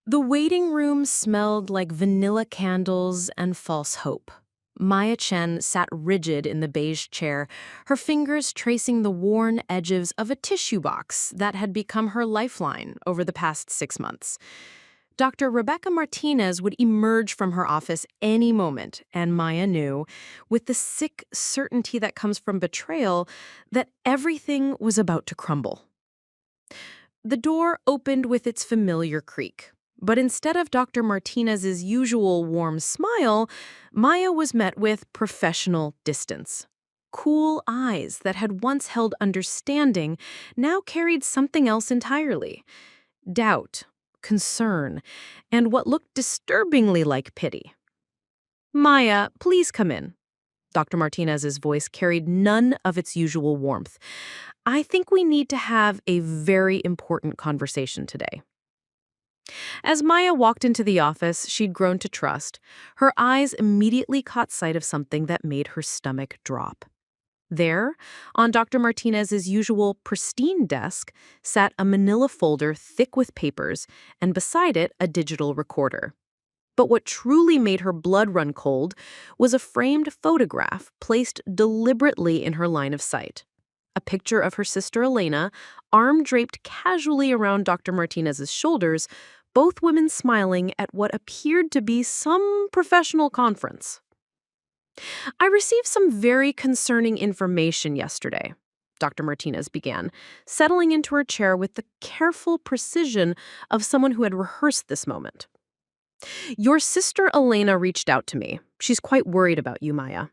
The waiting room smelled like vanilla candles and false hope. Maya Chen sat rigid in the beige chair, her fingers tracing the worn edges of a tissue box that had become her lifeline over the past 6 months. Dr. Rebecca Martinez would emerge from her office any moment, and Maya knew, with the sick certainty that comes from betrayal, that everything was about to crumble. The door opened with its familiar creak. But instead of Dr. Martinez's usual warm smile, Maya was met with professional distance. Cool eyes that had once held understanding now carried something else entirely. Doubt, concern, and what looked disturbingly like pity. "Maya, please come in." Dr. Martinez's voice carried none of its usual warmth. "I think we need to have a very important conversation today." As Maya walked into the office she'd grown to trust, her eyes immediately caught sight of something that made her stomach drop. There, on Dr. Martinez's usual pristine desk, sat a manila folder thick with papers, and beside it, a digital recorder. But what truly made her blood run cold was a framed photograph placed deliberately in her line of sight. A picture of her sister Elena, arm draped casually around Dr. Martinez's shoulders, both women smiling at what appeared to be some professional conference. "I received some very concerning information yesterday," Dr. Martinez began, settling into her chair with the careful precision of someone who had rehearsed this moment. "Your sister Elena reached out to me. She's quite worried about you, Maya."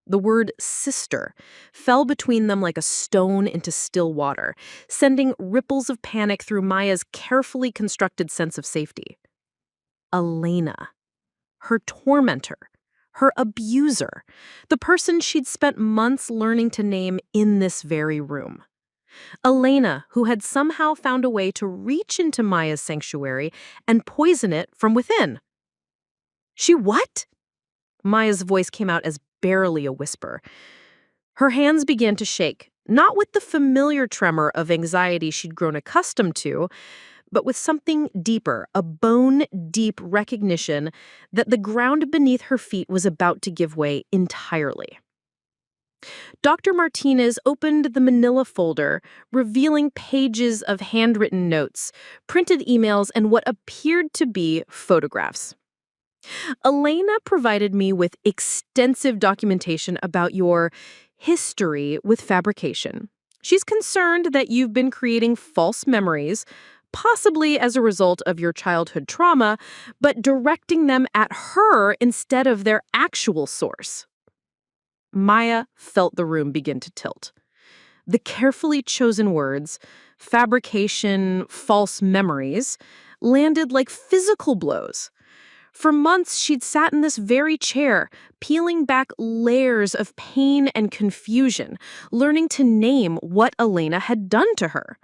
The word sister fell between them like a stone into still water, sending ripples of panic through Maya's carefully constructed sense of safety. Elena. Her tormentor. Her abuser. The person she'd spent months learning to name in this very room. Elena, who had somehow found a way to reach into Maya's sanctuary and poison it from within. "She what?" Maya's voice came out as barely a whisper. Her hands began to shake, not with the familiar tremor of anxiety she'd grown accustomed to, but with something deeper, a bone-deep recognition that the ground beneath her feet was about to give way entirely. Dr. Martinez opened the manila folder, revealing pages of handwritten notes, printed emails, and what appeared to be photographs. "Elena provided me with extensive documentation about your history with fabrication. She's concerned that you've been creating false memories, possibly as a result of your childhood trauma, but directing them at her instead of their actual source." Maya felt the room begin to tilt. The carefully chosen words, fabrication, false memories, landed like physical blows. For months, she'd sat in this very chair, peeling back layers of pain and confusion, learning to name what Elena had done to her.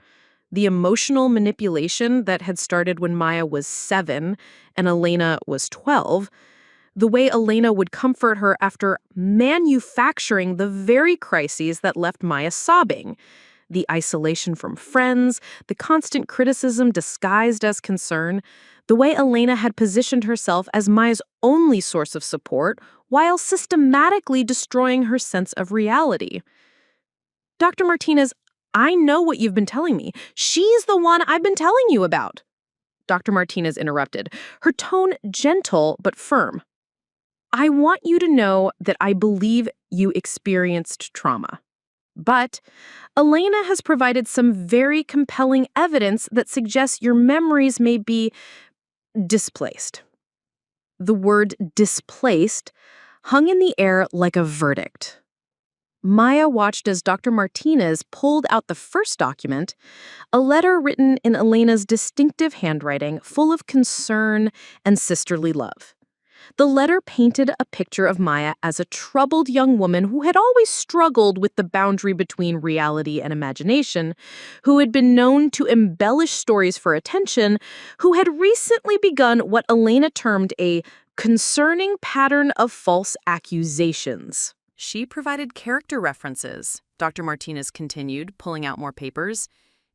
The emotional manipulation that had started when Maya was 7 and Elena was 12, the way Elena would comfort her after manufacturing the very crises that left Maya sobbing. The isolation from friends, the constant criticism disguised as concern, the way Elena had positioned herself as Maya's only source of support while systematically destroying her sense of reality. "Dr. Martinez, I know what you've been telling me. She's the one I've been telling you about." Dr. Martinez interrupted, her tone gentle but firm. "I want you to know that I believe you experienced trauma. But Elena has provided some very compelling evidence that suggests your memories may be displaced." The word displaced hung in the air like a verdict. Maya watched as Dr. Martinez pulled out the first document, a letter written in Elena's distinctive handwriting, full of concern and sisterly love. The letter painted a picture of Maya as a troubled young woman who had always struggled with the boundary between reality and imagination, who had been known to embellish stories for attention, who had recently begun what Elena termed a concerning pattern of false accusations. She provided character references, Dr. Martinez continued, pulling out more papers.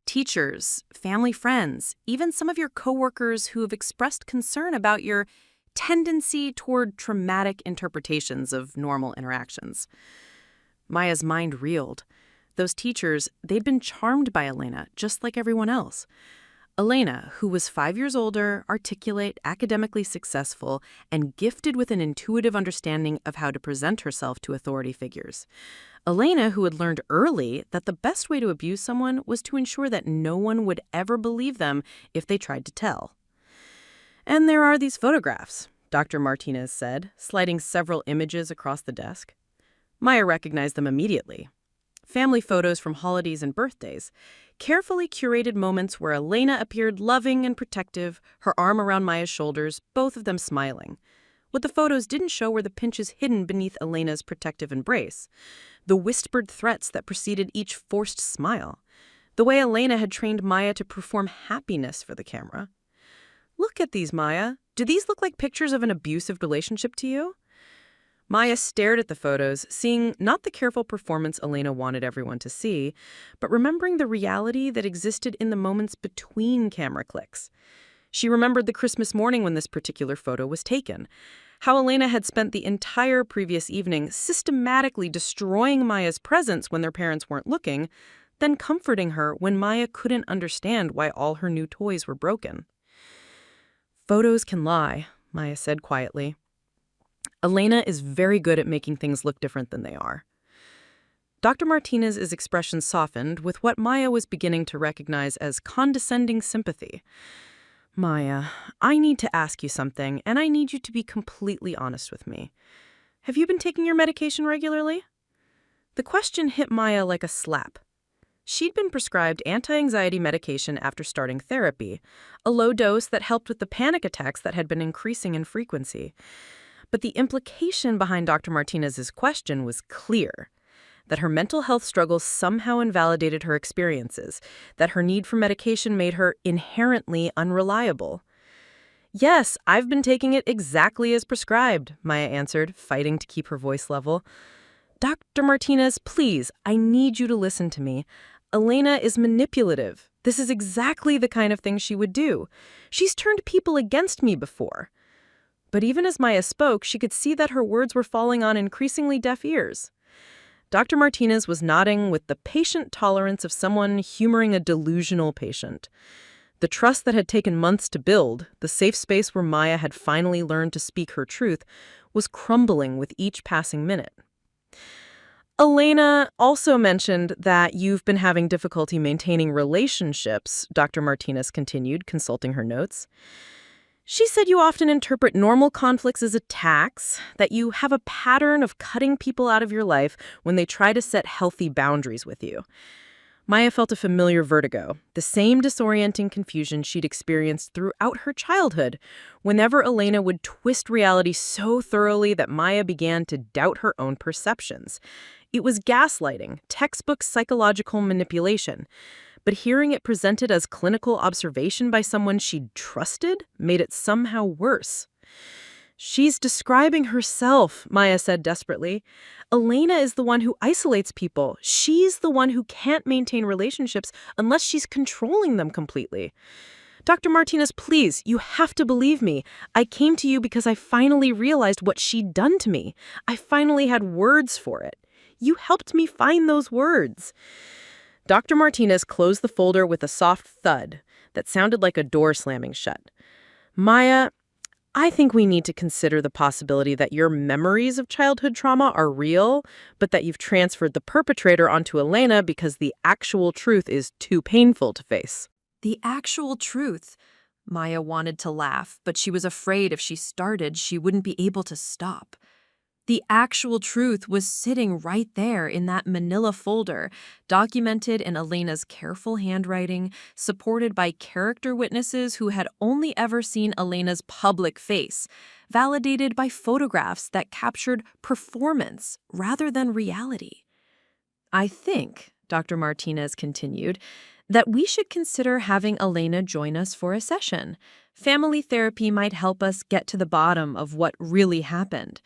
Teachers, family friends, even some of your coworkers who have expressed concern about your tendency toward traumatic interpretations of normal interactions. Maya's mind reeled. Those teachers, they'd been charmed by Elena, just like everyone else. Elena, who was 5 years older, articulate, academically successful, and gifted with an intuitive understanding of how to present herself to authority figures. Elena, who had learned early that the best way to abuse someone was to ensure that no one would ever believe them if they tried to tell. And there are these photographs, Dr. Martinez said, sliding several images across the desk. Maya recognized them immediately. Family photos from holidays and birthdays, carefully curated moments where Elena appeared loving and protective, her arm around Maya's shoulders, both of them smiling. What the photos didn't show were the pinches hidden beneath Elena's protective embrace, the whispered threats that preceded each forced smile, the way Elena had trained Maya to perform happiness for the camera. "Look at these, Maya. Do these look like pictures of an abusive relationship to you?" Maya stared at the photos, seeing not the careful performance Elena wanted everyone to see, but remembering the reality that existed in the moments between camera clicks. She remembered the Christmas morning when this particular photo was taken, how Elena had spent the entire previous evening systematically destroying Maya's presence when their parents weren't looking, then comforting her when Maya couldn't understand why all her new toys were broken. "Photos can lie," Maya said quietly. "Elena is very good at making things look different than they are." Dr. Martinez's expression softened with what Maya was beginning to recognize as condescending sympathy. "Maya, I need to ask you something, and I need you to be completely honest with me. Have you been taking your medication regularly?" The question hit Maya like a slap. She'd been prescribed anti-anxiety medication after starting therapy, a low dose that helped with the panic attacks that had been increasing in frequency. But the implication behind Dr. Martinez's question was clear, that her mental health struggles somehow invalidated her experiences, that her need for medication made her inherently unreliable. "Yes, I've been taking it exactly as prescribed," Maya answered, fighting to keep her voice level. "Dr. Martinez, please, I need you to listen to me. Elena is manipulative. This is exactly the kind of thing she would do. She's turned people against me before." But even as Maya spoke, she could see that her words were falling on increasingly deaf ears. Dr. Martinez was nodding with the patient tolerance of someone humoring a delusional patient. The trust that had taken months to build, the safe space where Maya had finally learned to speak her truth, was crumbling with each passing minute. "Elena also mentioned that you've been having difficulty maintaining relationships," Dr. Martinez continued, consulting her notes. "She said you often interpret normal conflicts as attacks, that you have a pattern of cutting people out of your life when they try to set healthy boundaries with you." Maya felt a familiar vertigo, the same disorienting confusion she'd experienced throughout her childhood, whenever Elena would twist reality so thoroughly that Maya began to doubt her own perceptions. It was gaslighting, textbook psychological manipulation. But hearing it presented as clinical observation by someone she'd trusted made it somehow worse. "She's describing herself," Maya said desperately. "Elena is the one who isolates people. She's the one who can't maintain relationships unless she's controlling them completely. Dr. Martinez, please, you have to believe me. I came to you because I finally realized what she'd done to me. I finally had words for it. You helped me find those words." Dr. Martinez closed the folder with a soft thud that sounded like a door slamming shut. "Maya, I think we need to consider the possibility that your memories of childhood trauma are real, but that you've transferred the perpetrator onto Elena because the actual truth is too painful to face." The actual truth. Maya wanted to laugh, but she was afraid if she started, she wouldn't be able to stop. The actual truth was sitting right there in that manila folder, documented in Elena's careful handwriting, supported by character witnesses who had only ever seen Elena's public face, validated by photographs that captured performance rather than reality. "I think," Dr. Martinez continued, "that we should consider having Elena join us for a session. Family therapy might help us get to the bottom of what really happened."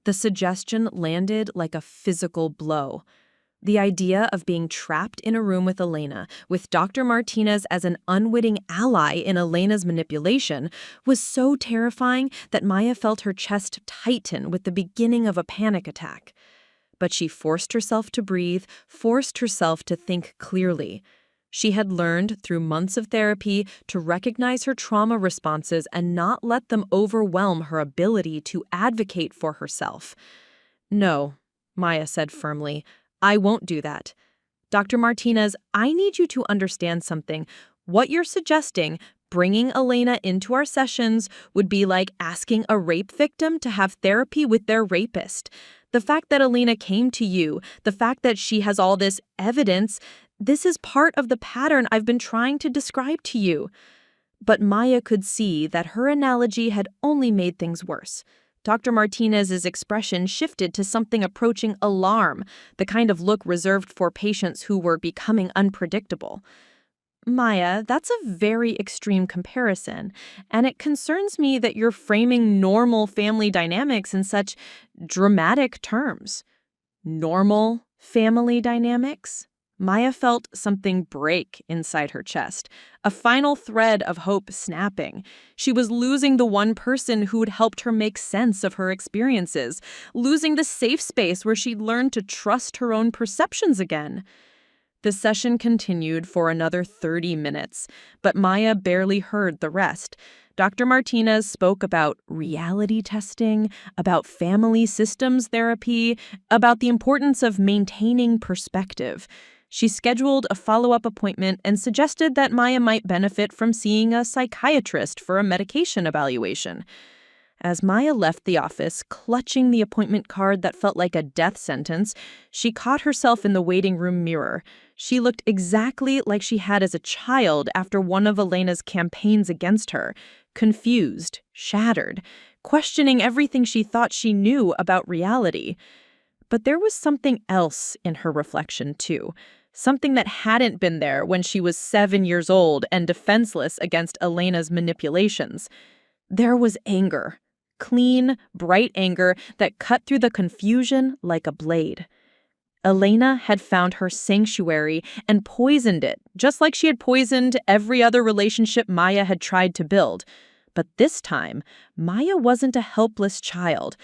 The suggestion landed like a physical blow. The idea of being trapped in a room with Elena, with Dr. Martinez as an unwitting ally in Elena's manipulation, was so terrifying that Maya felt her chest tighten with the beginning of a panic attack. But she forced herself to breathe, forced herself to think clearly. She had learned through months of therapy to recognize her trauma responses and not let them overwhelm her ability to advocate for herself. "No," Maya said firmly, "I won't do that. Dr. Martinez, I need you to understand something. What you're suggesting, bringing Elena into our sessions, would be like asking a rape victim to have therapy with their rapist. The fact that Elena came to you, the fact that she has all this evidence, this is part of the pattern I've been trying to describe to you." But Maya could see that her analogy had only made things worse. Dr. Martinez's expression shifted to something approaching alarm, the kind of look reserved for patients who were becoming unpredictable. "Maya, that's a very extreme comparison, and it concerns me that you're framing normal family dynamics in such dramatic terms." Normal family dynamics? Maya felt something break inside her chest, a final thread of hope snapping. She was losing the one person who had helped her make sense of her experiences, losing the safe space where she'd learned to trust her own perceptions again. The session continued for another 30 minutes, but Maya barely heard the rest. Dr. Martinez spoke about reality testing, about family systems therapy, about the importance of maintaining perspective. She scheduled a follow-up appointment and suggested that Maya might benefit from seeing a psychiatrist for a medication evaluation. As Maya left the office, clutching the appointment card that felt like a death sentence, she caught herself in the waiting room mirror. She looked exactly like she had as a child after one of Elena's campaigns against her, confused, shattered, questioning everything she thought she knew about reality. But there was something else in her reflection, too. Something that hadn't been there when she was 7 years old and defenseless against Elena's manipulations. There was anger. Clean, bright anger that cut through the confusion like a blade. Elena had found her sanctuary and poisoned it, just like she had poisoned every other relationship Maya had tried to build. But this time, Maya wasn't a helpless child.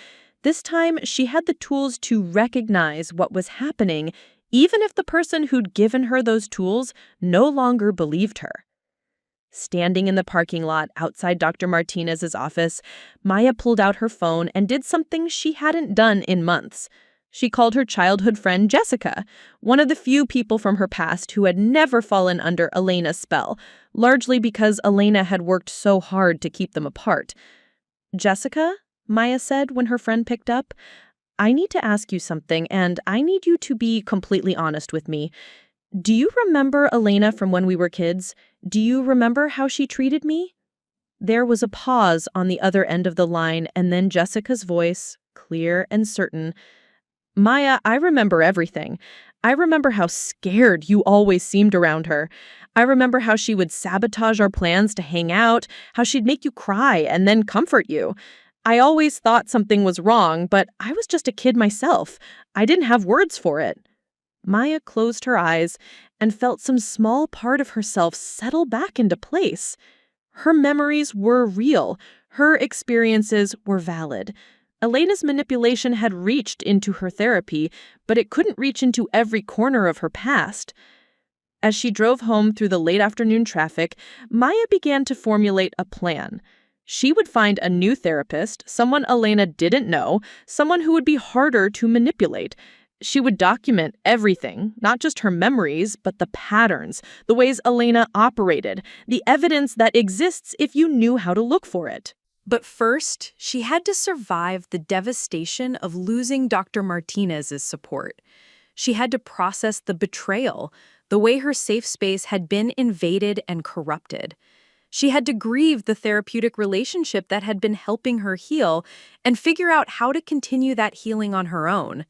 This time, she had the tools to recognize what was happening, even if the person who'd given her those tools no longer believed her. Standing in the parking lot outside Dr. Martinez's office, Maya pulled out her phone and did something she hadn't done in months. She called her childhood friend Jessica, one of the few people from her past who had never fallen under Elena's spell, largely because Elena had worked so hard to keep them apart. "Jessica," Maya said when her friend picked up, "I need to ask you something, and I need you to be completely honest with me. Do you remember Elena from when we were kids? Do you remember how she treated me?" There was a pause on the other end of the line, and then Jessica's voice, clear and certain. "Maya, I remember everything. I remember how scared you always seemed around her. I remember how she would sabotage our plans to hang out, how she'd make you cry and then comfort you. I always thought something was wrong, but I was just a kid myself. I didn't have words for it." Maya closed her eyes and felt some small part of herself settle back into place. Her memories were real. Her experiences were valid. Elena's manipulation had reached into her therapy, but it couldn't reach into every corner of her past. As she drove home through the late afternoon traffic, Maya began to formulate a plan. She would find a new therapist, someone Elena didn't know, someone who would be harder to manipulate. She would document everything, not just her memories, but the patterns, the ways Elena operated, the evidence that exists if you knew how to look for it. But first, she had to survive the devastation of losing Dr. Martinez's support. She had to process the betrayal, the way her safe space had been invaded and corrupted. She had to grieve the therapeutic relationship that had been helping her heal and figure out how to continue that healing on her own.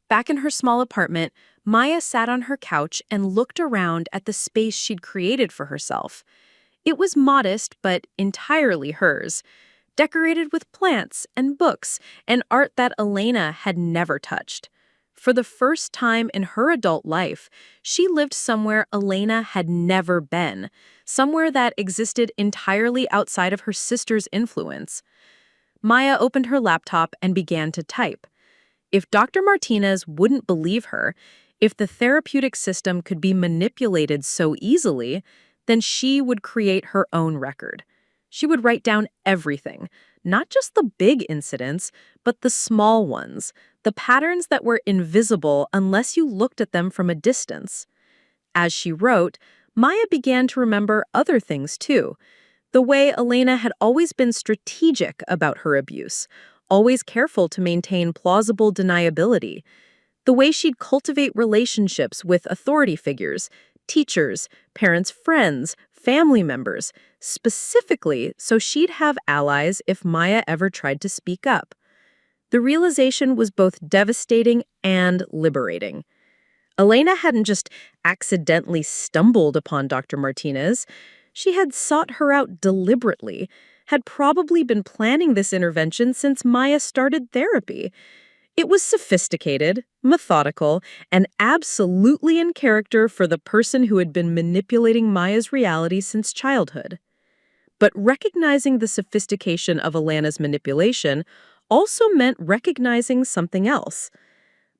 Back in her small apartment, Maya sat on her couch and looked around at the space she'd created for herself. It was modest, but entirely hers, decorated with plants and books and art that Elena had never touched. For the first time in her adult life, she lived somewhere Elena had never been, somewhere that existed entirely outside of her sister's influence. Maya opened her laptop and began to type. If Dr. Martinez wouldn't believe her, if the therapeutic system could be manipulated so easily, then she would create her own record. She would write down everything, not just the big incidents, but the small ones, the patterns that were invisible unless you looked at them from a distance. As she wrote, Maya began to remember other things too. The way Elena had always been strategic about her abuse, always careful to maintain plausible deniability. The way she'd cultivate relationships with authority figures, teachers, parents' friends, family members, specifically so she'd have allies if Maya ever tried to speak up. The realization was both devastating and liberating. Elena hadn't just accidentally stumbled upon Dr. Martinez. She had sought her out deliberately, had probably been planning this intervention since Maya started therapy. It was sophisticated, methodical, and absolutely in character for the person who had been manipulating Maya's reality since childhood. But recognizing the sophistication of Elena's manipulation also meant recognizing something else.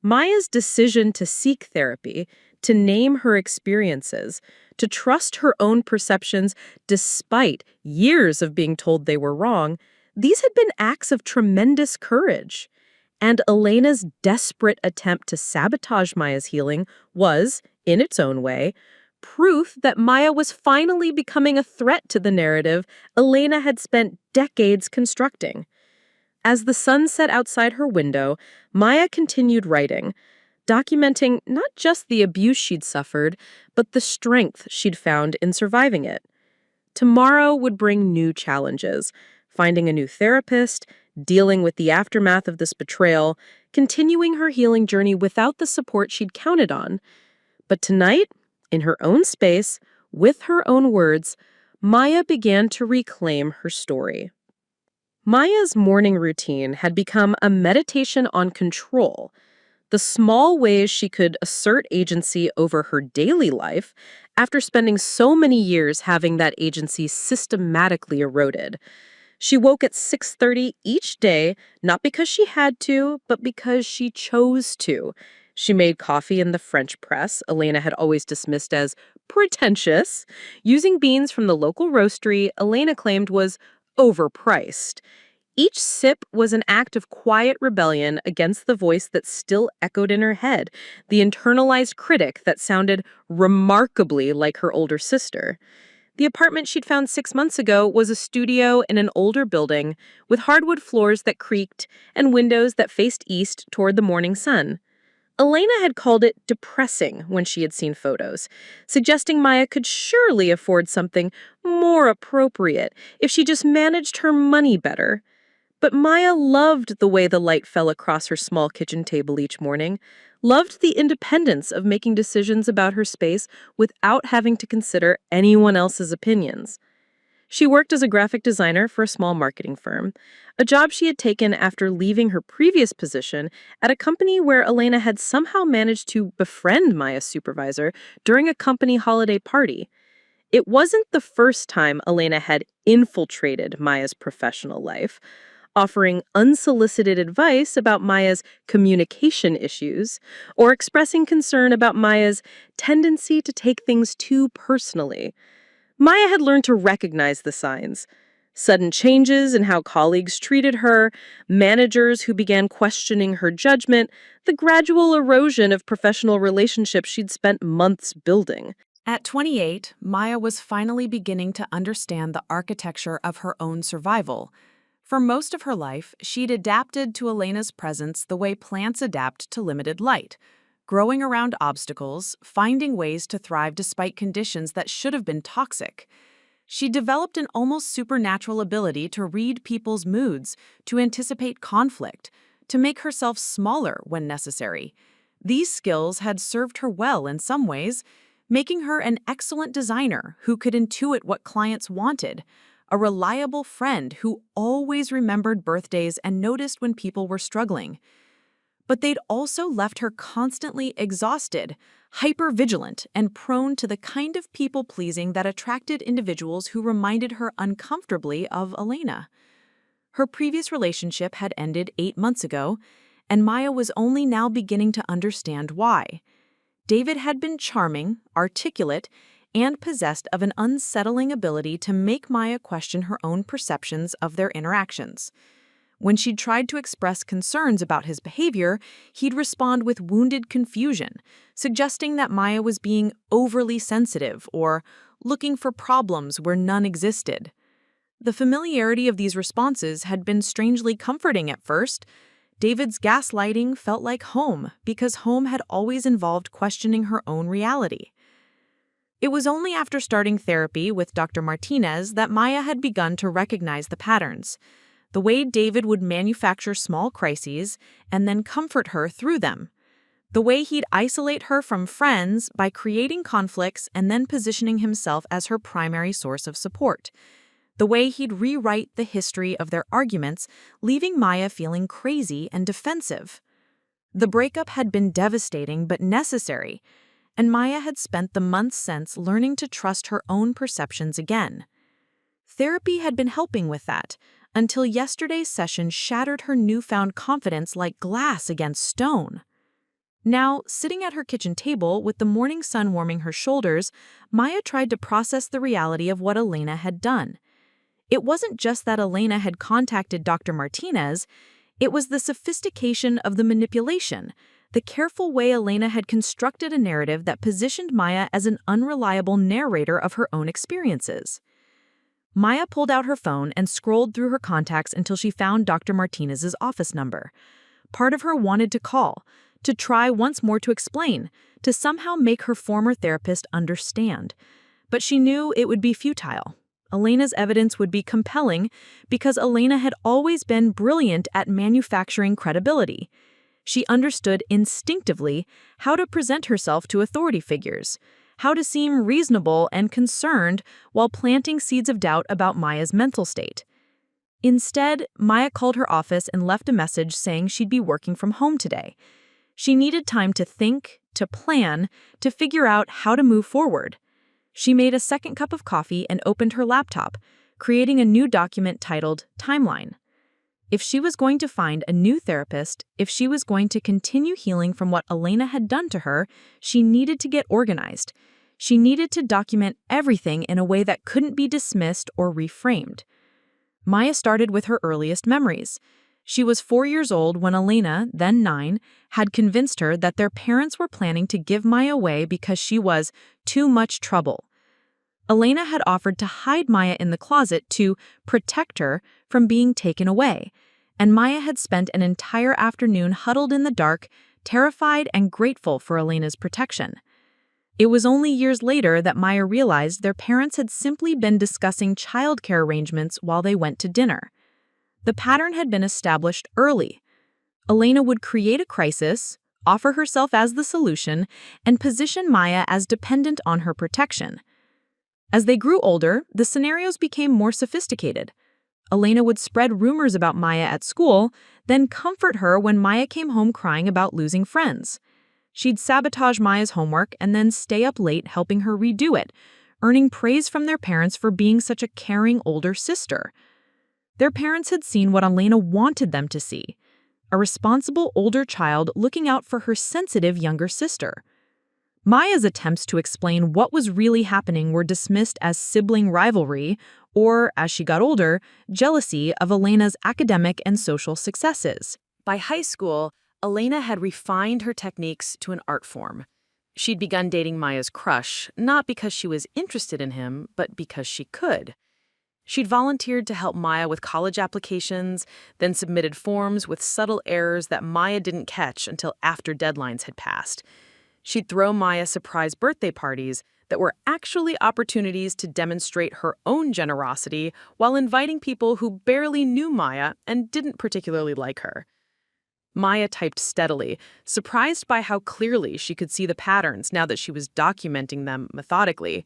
Maya's decision to seek therapy, to name her experiences, to trust her own perceptions despite years of being told they were wrong, these had been acts of tremendous courage. And Elena's desperate attempt to sabotage Maya's healing was, in its own way, proof that Maya was finally becoming a threat to the narrative Elena had spent decades constructing. As the sun set outside her window, Maya continued writing, documenting not just the abuse she'd suffered, but the strength she'd found in surviving it. Tomorrow would bring new challenges, finding a new therapist, dealing with the aftermath of this betrayal, continuing her healing journey without the support she'd counted on. But tonight, in her own space, with her own words, Maya began to reclaim her story. Maya's morning routine had become a meditation on control, the small ways she could assert agency over her daily life after spending so many years having that agency systematically eroded. She woke at 6:30 each day, not because she had to, but because she chose to. She made coffee in the French press Elena had always dismissed as pretentious, using beans from the local roastery Elena claimed was overpriced. Each sip was an act of quiet rebellion against the voice that still echoed in her head, the internalized critic that sounded remarkably like her older sister. The apartment she'd found 6 months ago was a studio in an older building with hardwood floors that creaked and windows that faced east toward the morning sun. Elena had called it depressing when she had seen photos, suggesting Maya could surely afford something more appropriate if she just managed her money better. But Maya loved the way the light fell across her small kitchen table each morning, loved the independence of making decisions about her space without having to consider anyone else's opinions. She worked as a graphic designer for a small marketing firm, a job she had taken after leaving her previous position at a company where Elena had somehow managed to befriend Maya's supervisor during a company holiday party. It wasn't the first time Elena had infiltrated Maya's professional life, offering unsolicited advice about Maya's communication issues, or expressing concern about Maya's tendency to take things too personally. Maya had learned to recognize the signs. Sudden changes in how colleagues treated her, managers who began questioning her judgment, the gradual erosion of professional relationships she'd spent months building. At 28, Maya was finally beginning to understand the architecture of her own survival. For most of her life, she'd adapted to Elena's presence the way plants adapt to limited light, growing around obstacles, finding ways to thrive despite conditions that should have been toxic. She developed an almost supernatural ability to read people's moods, to anticipate conflict, to make herself smaller when necessary. These skills had served her well in some ways, making her an excellent designer who could intuit what clients wanted, a reliable friend who always remembered birthdays and noticed when people were struggling. but they'd also left her constantly exhausted, hyper-vigilant, and prone to the kind of people-pleasing that attracted individuals who reminded her uncomfortably of Elena. Her previous relationship had ended 8 months ago, and Maya was only now beginning to understand why. David had been charming, articulate, and possessed of an unsettling ability to make Maya question her own perceptions of their interactions. When she'd tried to express concerns about his behavior, he'd respond with wounded confusion, suggesting that Maya was being overly sensitive or looking for problems where none existed. The familiarity of these responses had been strangely comforting at first. David's gaslighting felt like home because home had always involved questioning her own reality. It was only after starting therapy with Dr. Martinez that Maya had begun to recognize the patterns. The way David would manufacture small crises and then comfort her through them. The way he'd isolate her from friends by creating conflicts and then positioning himself as her primary source of support. The way he'd rewrite the history of their arguments, leaving Maya feeling crazy and defensive. The breakup had been devastating but necessary, and Maya had spent the months since learning to trust her own perceptions again. Therapy had been helping with that, until yesterday's session shattered her newfound confidence like glass against stone. Now, sitting at her kitchen table with the morning sun warming her shoulders, Maya tried to process the reality of what Elena had done. It wasn't just that Elena had contacted Dr. Martinez, it was the sophistication of the manipulation, the careful way Elena had constructed a narrative that positioned Maya as an unreliable narrator of her own experiences. Maya pulled out her phone and scrolled through her contacts until she found Dr. Martinez's office number. Part of her wanted to call, to try once more to explain, to somehow make her former therapist understand. But she knew it would be futile. Elena's evidence would be compelling because Elena had always been brilliant at manufacturing credibility. She understood instinctively how to present herself to authority figures, how to seem reasonable and concerned while planting seeds of doubt about Maya's mental state. Instead, Maya called her office and left a message saying she'd be working from home today. She needed time to think, to plan, to figure out how to move forward. She made a second cup of coffee and opened her laptop, creating a new document titled Timeline. If she was going to find a new therapist, if she was going to continue healing from what Elena had done to her, she needed to get organized. She needed to document everything in a way that couldn't be dismissed or reframed. Maya started with her earliest memories. She was 4 years old when Elena, then 9, had convinced her that their parents were planning to give Maya away because she was too much trouble. Elena had offered to hide Maya in the closet to protect her from being taken away, and Maya had spent an entire afternoon huddled in the dark, terrified and grateful for Elena's protection. It was only years later that Maya realized their parents had simply been discussing childcare arrangements while they went to dinner. The pattern had been established early. Elena would create a crisis, offer herself as the solution, and position Maya as dependent on her protection. As they grew older, the scenarios became more sophisticated. Elena would spread rumors about Maya at school, then comfort her when Maya came home crying about losing friends. She'd sabotage Maya's homework and then stay up late helping her redo it, earning praise from their parents for being such a caring older sister. Their parents had seen what Elena wanted them to see, a responsible older child looking out for her sensitive younger sister. Maya's attempts to explain what was really happening were dismissed as sibling rivalry or, as she got older, jealousy of Elena's academic and social successes. By high school, Elena had refined her techniques to an art form. She'd begun dating Maya's crush, not because she was interested in him, but because she could. She'd volunteered to help Maya with college applications, then submitted forms with subtle errors that Maya didn't catch until after deadlines had passed. She'd throw Maya surprise birthday parties that were actually opportunities to demonstrate her own generosity while inviting people who barely knew Maya and didn't particularly like her. Maya typed steadily, surprised by how clearly she could see the patterns now that she was documenting them methodically.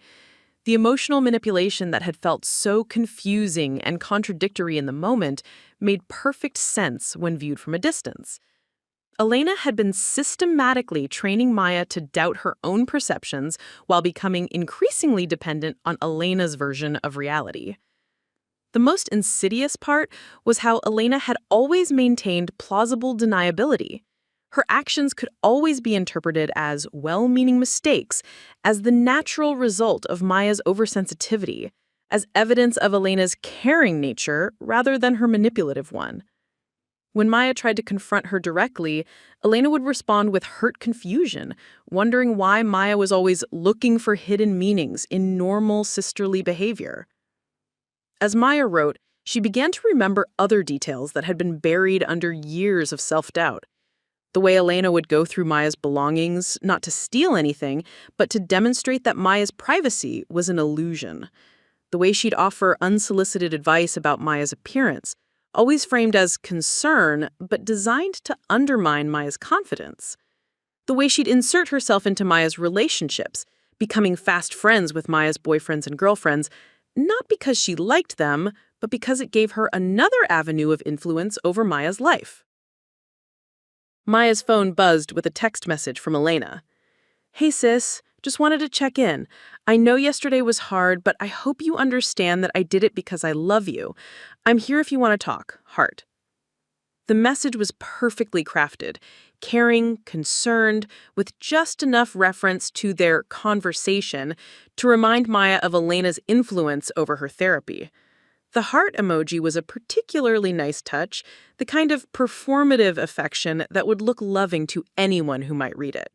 The emotional manipulation that had felt so confusing and contradictory in the moment made perfect sense when viewed from a distance. Elena had been systematically training Maya to doubt her own perceptions while becoming increasingly dependent on Elena's version of reality. The most insidious part was how Elena had always maintained plausible deniability. Her actions could always be interpreted as well-meaning mistakes, as the natural result of Maya's oversensitivity, as evidence of Elena's caring nature rather than her manipulative one. When Maya tried to confront her directly, Elena would respond with hurt confusion, wondering why Maya was always looking for hidden meanings in normal sisterly behavior. As Maya wrote, she began to remember other details that had been buried under years of self-doubt. The way Elena would go through Maya's belongings, not to steal anything, but to demonstrate that Maya's privacy was an illusion. The way she'd offer unsolicited advice about Maya's appearance, always framed as concern, but designed to undermine Maya's confidence. The way she'd insert herself into Maya's relationships, becoming fast friends with Maya's boyfriends and girlfriends, not because she liked them, but because it gave her another avenue of influence over Maya's life. Maya's phone buzzed with a text message from Elena. "Hey sis, just wanted to check in. I know yesterday was hard, but I hope you understand that I did it because I love you. I'm here if you want to talk. Heart." The message was perfectly crafted, caring, concerned, with just enough reference to their conversation to remind Maya of Elena's influence over her therapy. The heart emoji was a particularly nice touch, the kind of performative affection that would look loving to anyone who might read it.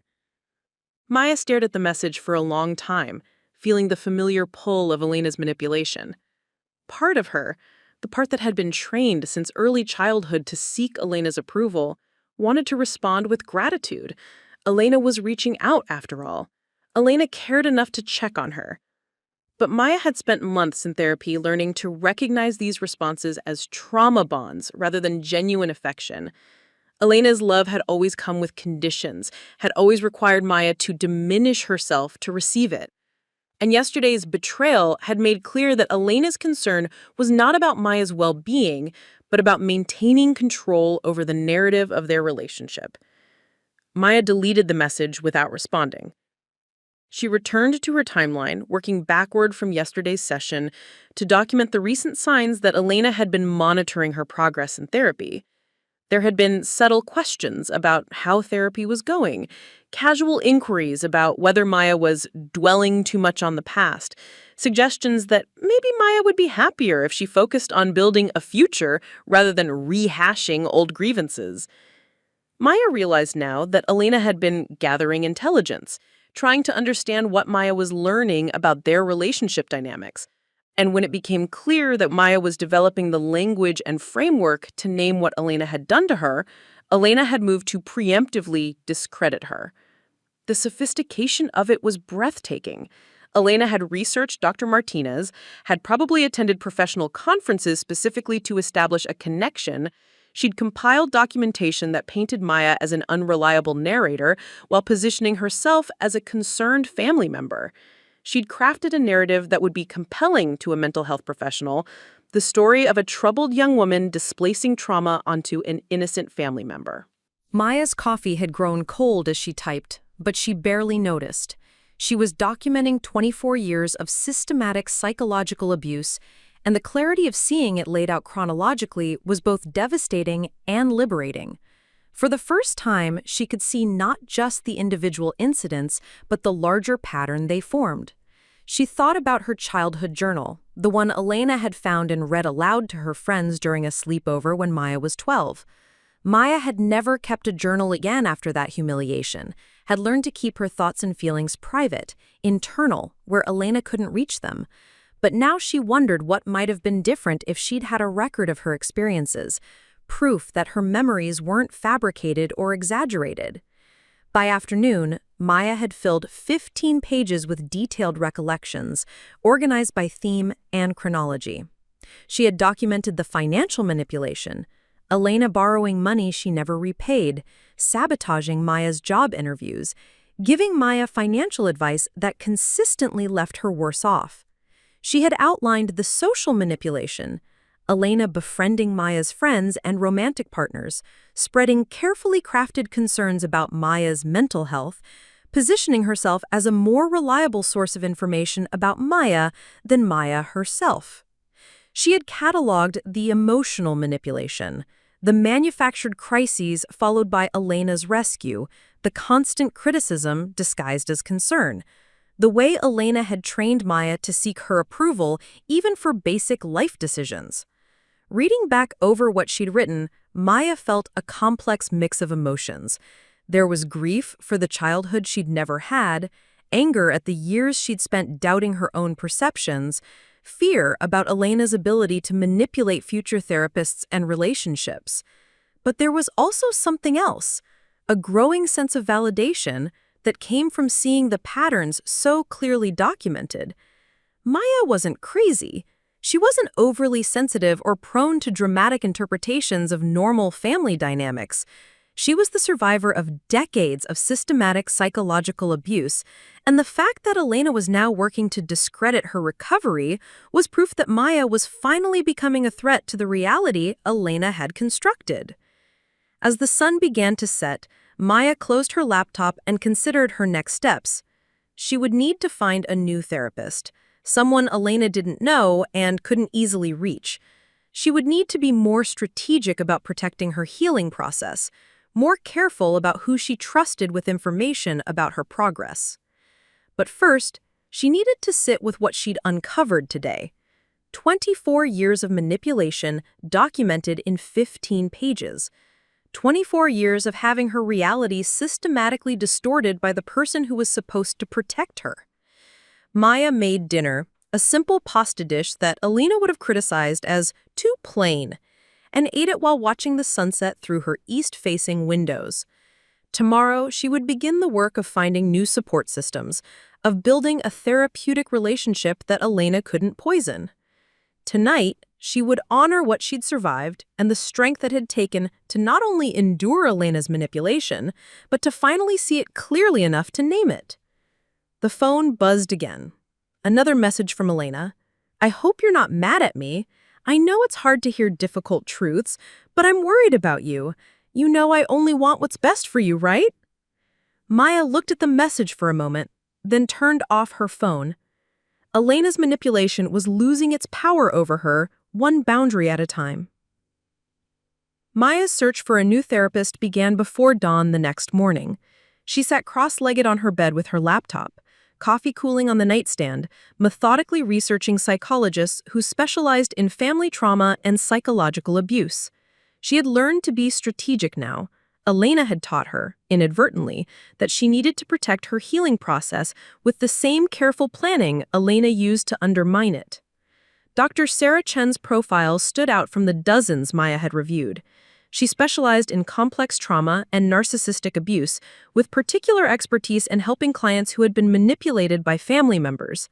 Maya stared at the message for a long time, feeling the familiar pull of Elena's manipulation. Part of her, the part that had been trained since early childhood to seek Elena's approval, wanted to respond with gratitude. Elena was reaching out, after all. Elena cared enough to check on her. But Maya had spent months in therapy learning to recognize these responses as trauma bonds rather than genuine affection. Elena's love had always come with conditions, had always required Maya to diminish herself to receive it. And yesterday's betrayal had made clear that Elena's concern was not about Maya's well-being, but about maintaining control over the narrative of their relationship. Maya deleted the message without responding. She returned to her timeline, working backward from yesterday's session to document the recent signs that Elena had been monitoring her progress in therapy. There had been subtle questions about how therapy was going, casual inquiries about whether Maya was dwelling too much on the past, suggestions that maybe Maya would be happier if she focused on building a future rather than rehashing old grievances. Maya realized now that Elena had been gathering intelligence, trying to understand what Maya was learning about their relationship dynamics. And when it became clear that Maya was developing the language and framework to name what Elena had done to her, Elena had moved to preemptively discredit her. The sophistication of it was breathtaking. Elena had researched Dr. Martinez, had probably attended professional conferences specifically to establish a connection. She'd compiled documentation that painted Maya as an unreliable narrator while positioning herself as a concerned family member. She'd crafted a narrative that would be compelling to a mental health professional, the story of a troubled young woman displacing trauma onto an innocent family member. Maya's coffee had grown cold as she typed, but she barely noticed. She was documenting 24 years of systematic psychological abuse, and the clarity of seeing it laid out chronologically was both devastating and liberating. For the first time, she could see not just the individual incidents, but the larger pattern they formed. She thought about her childhood journal, the one Elena had found and read aloud to her friends during a sleepover when Maya was 12. Maya had never kept a journal again after that humiliation, had learned to keep her thoughts and feelings private, internal, where Elena couldn't reach them. But now she wondered what might have been different if she'd had a record of her experiences, proof that her memories weren't fabricated or exaggerated. By afternoon, Maya had filled 15 pages with detailed recollections, organized by theme and chronology. She had documented the financial manipulation, Elena borrowing money she never repaid, sabotaging Maya's job interviews, giving Maya financial advice that consistently left her worse off. She had outlined the social manipulation, Elena befriending Maya's friends and romantic partners, spreading carefully crafted concerns about Maya's mental health, positioning herself as a more reliable source of information about Maya than Maya herself. She had cataloged the emotional manipulation, the manufactured crises followed by Elena's rescue, the constant criticism disguised as concern, the way Elena had trained Maya to seek her approval even for basic life decisions. Reading back over what she'd written, Maya felt a complex mix of emotions. There was grief for the childhood she'd never had, anger at the years she'd spent doubting her own perceptions, fear about Elena's ability to manipulate future therapists and relationships. But there was also something else, a growing sense of validation that came from seeing the patterns so clearly documented. Maya wasn't crazy. She wasn't overly sensitive or prone to dramatic interpretations of normal family dynamics. She was the survivor of decades of systematic psychological abuse, and the fact that Elena was now working to discredit her recovery was proof that Maya was finally becoming a threat to the reality Elena had constructed. As the sun began to set, Maya closed her laptop and considered her next steps. She would need to find a new therapist, someone Elena didn't know and couldn't easily reach. She would need to be more strategic about protecting her healing process, more careful about who she trusted with information about her progress. But first, she needed to sit with what she'd uncovered today. 24 years of manipulation documented in 15 pages. 24 years of having her reality systematically distorted by the person who was supposed to protect her. Maya made dinner, a simple pasta dish that Elena would have criticized as too plain, and ate it while watching the sunset through her east-facing windows. Tomorrow, she would begin the work of finding new support systems, of building a therapeutic relationship that Elena couldn't poison. Tonight, she would honor what she'd survived and the strength it had taken to not only endure Elena's manipulation, but to finally see it clearly enough to name it. The phone buzzed again. Another message from Elena. "I hope you're not mad at me. I know it's hard to hear difficult truths, but I'm worried about you. You know I only want what's best for you, right?" Maya looked at the message for a moment, then turned off her phone. Elena's manipulation was losing its power over her, one boundary at a time. Maya's search for a new therapist began before dawn the next morning. She sat cross-legged on her bed with her laptop, coffee cooling on the nightstand, methodically researching psychologists who specialized in family trauma and psychological abuse. She had learned to be strategic now. Elena had taught her, inadvertently, that she needed to protect her healing process with the same careful planning Elena used to undermine it. Dr. Sarah Chen's profile stood out from the dozens Maya had reviewed. She specialized in complex trauma and narcissistic abuse, with particular expertise in helping clients who had been manipulated by family members.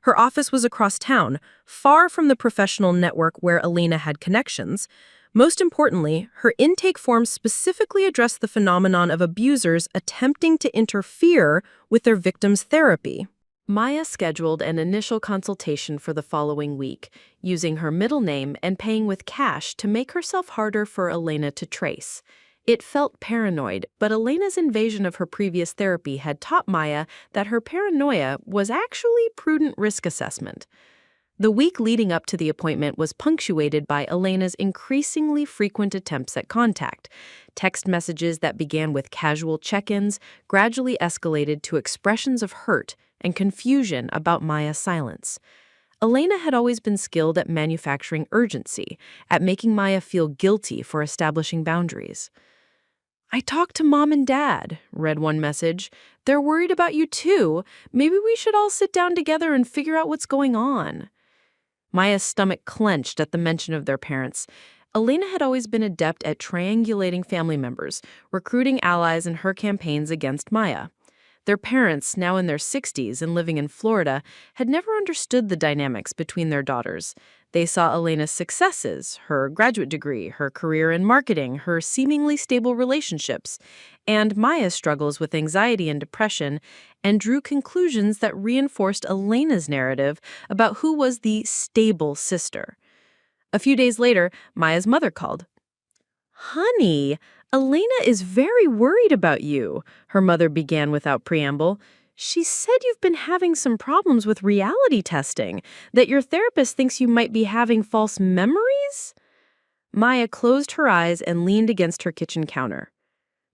Her office was across town, far from the professional network where Elena had connections. Most importantly, her intake forms specifically addressed the phenomenon of abusers attempting to interfere with their victims' therapy. Maya scheduled an initial consultation for the following week, using her middle name and paying with cash to make herself harder for Elena to trace. It felt paranoid, but Elena's invasion of her previous therapy had taught Maya that her paranoia was actually prudent risk assessment. The week leading up to the appointment was punctuated by Elena's increasingly frequent attempts at contact. Text messages that began with casual check-ins gradually escalated to expressions of hurt and confusion about Maya's silence. Elena had always been skilled at manufacturing urgency, at making Maya feel guilty for establishing boundaries. "I talked to Mom and Dad," read one message. "They're worried about you too. Maybe we should all sit down together and figure out what's going on." Maya's stomach clenched at the mention of their parents. Elena had always been adept at triangulating family members, recruiting allies in her campaigns against Maya. Their parents, now in their 60s and living in Florida, had never understood the dynamics between their daughters. They saw Elena's successes, her graduate degree, her career in marketing, her seemingly stable relationships, and Maya's struggles with anxiety and depression, and drew conclusions that reinforced Elena's narrative about who was the stable sister. A few days later, Maya's mother called. "Honey, Elena is very worried about you," her mother began without preamble. "She said you've been having some problems with reality testing, that your therapist thinks you might be having false memories." Maya closed her eyes and leaned against her kitchen counter.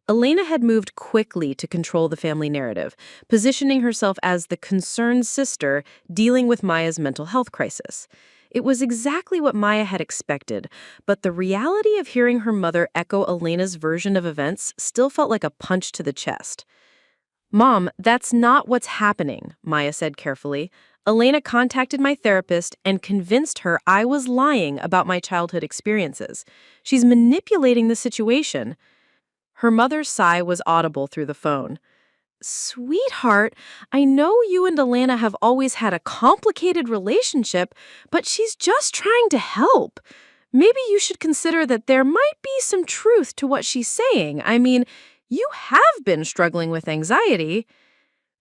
Elena had moved quickly to control the family narrative, positioning herself as the concerned sister dealing with Maya's mental health crisis. It was exactly what Maya had expected, but the reality of hearing her mother echo Elena's version of events still felt like a punch to the chest. "Mom, that's not what's happening," Maya said carefully. "Elena contacted my therapist and convinced her I was lying about my childhood experiences. She's manipulating the situation." Her mother's sigh was audible through the phone. "Sweetheart, I know you and Elena have always had a complicated relationship, but she's just trying to help. Maybe you should consider that there might be some truth to what she's saying. I mean, you have been struggling with anxiety."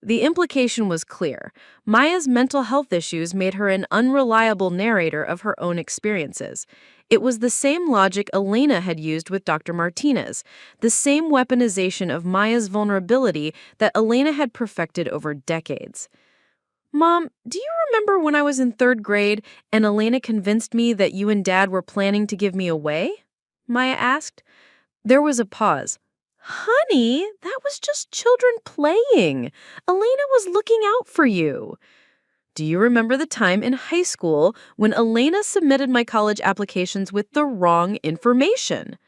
The implication was clear. Maya's mental health issues made her an unreliable narrator of her own experiences. It was the same logic Elena had used with Dr. Martinez, the same weaponization of Maya's vulnerability that Elena had perfected over decades. "Mom, do you remember when I was in 3rd grade and Elena convinced me that you and Dad were planning to give me away?" Maya asked. There was a pause. "Honey, that was just children playing. Elena was looking out for you." "Do you remember the time in high school when Elena submitted my college applications with the wrong information?"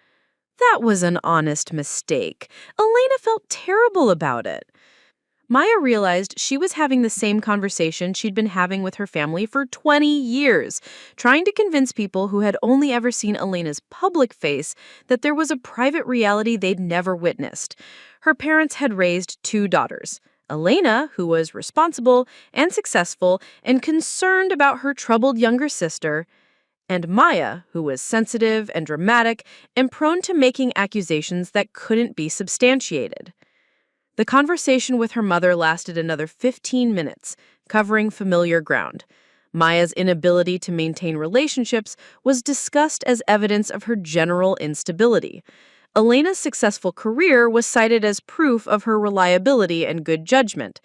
"That was an honest mistake. Elena felt terrible about it." Maya realized she was having the same conversation she'd been having with her family for 20 years, trying to convince people who had only ever seen Elena's public face that there was a private reality they'd never witnessed. Her parents had raised 2 daughters. Elena, who was responsible and successful and concerned about her troubled younger sister, and Maya, who was sensitive and dramatic and prone to making accusations that couldn't be substantiated. The conversation with her mother lasted another 15 minutes, covering familiar ground. Maya's inability to maintain relationships was discussed as evidence of her general instability. Elena's successful career was cited as proof of her reliability and good judgment.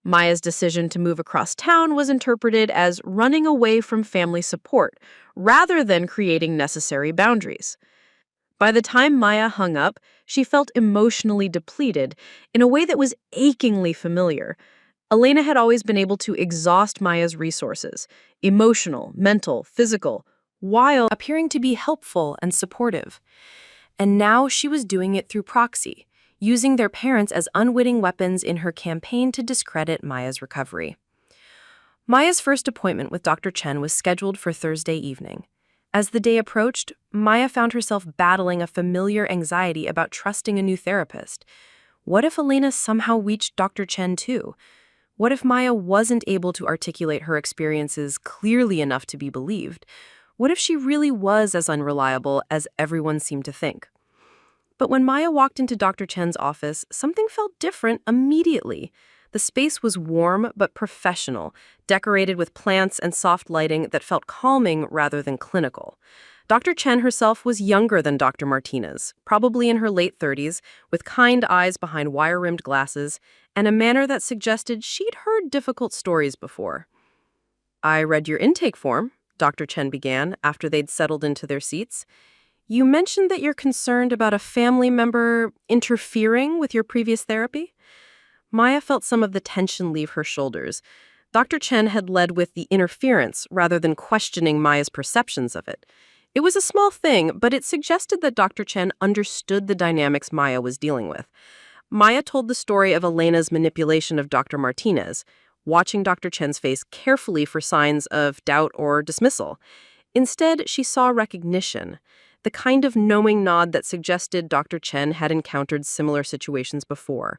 Maya's decision to move across town was interpreted as running away from family support, rather than creating necessary boundaries. By the time Maya hung up, she felt emotionally depleted in a way that was achingly familiar. Elena had always been able to exhaust Maya's resources, emotional, mental, physical, while appearing to be helpful and supportive. And now she was doing it through proxy, using their parents as unwitting weapons in her campaign to discredit Maya's recovery. Maya's first appointment with Dr. Chen was scheduled for Thursday evening. As the day approached, Maya found herself battling a familiar anxiety about trusting a new therapist. What if Elena somehow reached Dr. Chen too? What if Maya wasn't able to articulate her experiences clearly enough to be believed? What if she really was as unreliable as everyone seemed to think? But when Maya walked into Dr. Chen's office, something felt different immediately. The space was warm but professional, decorated with plants and soft lighting that felt calming rather than clinical. Dr. Chen herself was younger than Dr. Martinez, probably in her late 30s, with kind eyes behind wire-rimmed glasses and a manner that suggested she'd heard difficult stories before. "I read your intake form," Dr. Chen began after they'd settled into their seats. "You mentioned that you're concerned about a family member interfering with your previous therapy?" Maya felt some of the tension leave her shoulders. Dr. Chen had led with the interference rather than questioning Maya's perceptions of it. It was a small thing, but it suggested that Dr. Chen understood the dynamics Maya was dealing with. Maya told the story of Elena's manipulation of Dr. Martinez, watching Dr. Chen's face carefully for signs of doubt or dismissal. Instead, she saw recognition, the kind of knowing nod that suggested Dr. Chen had encountered similar situations before.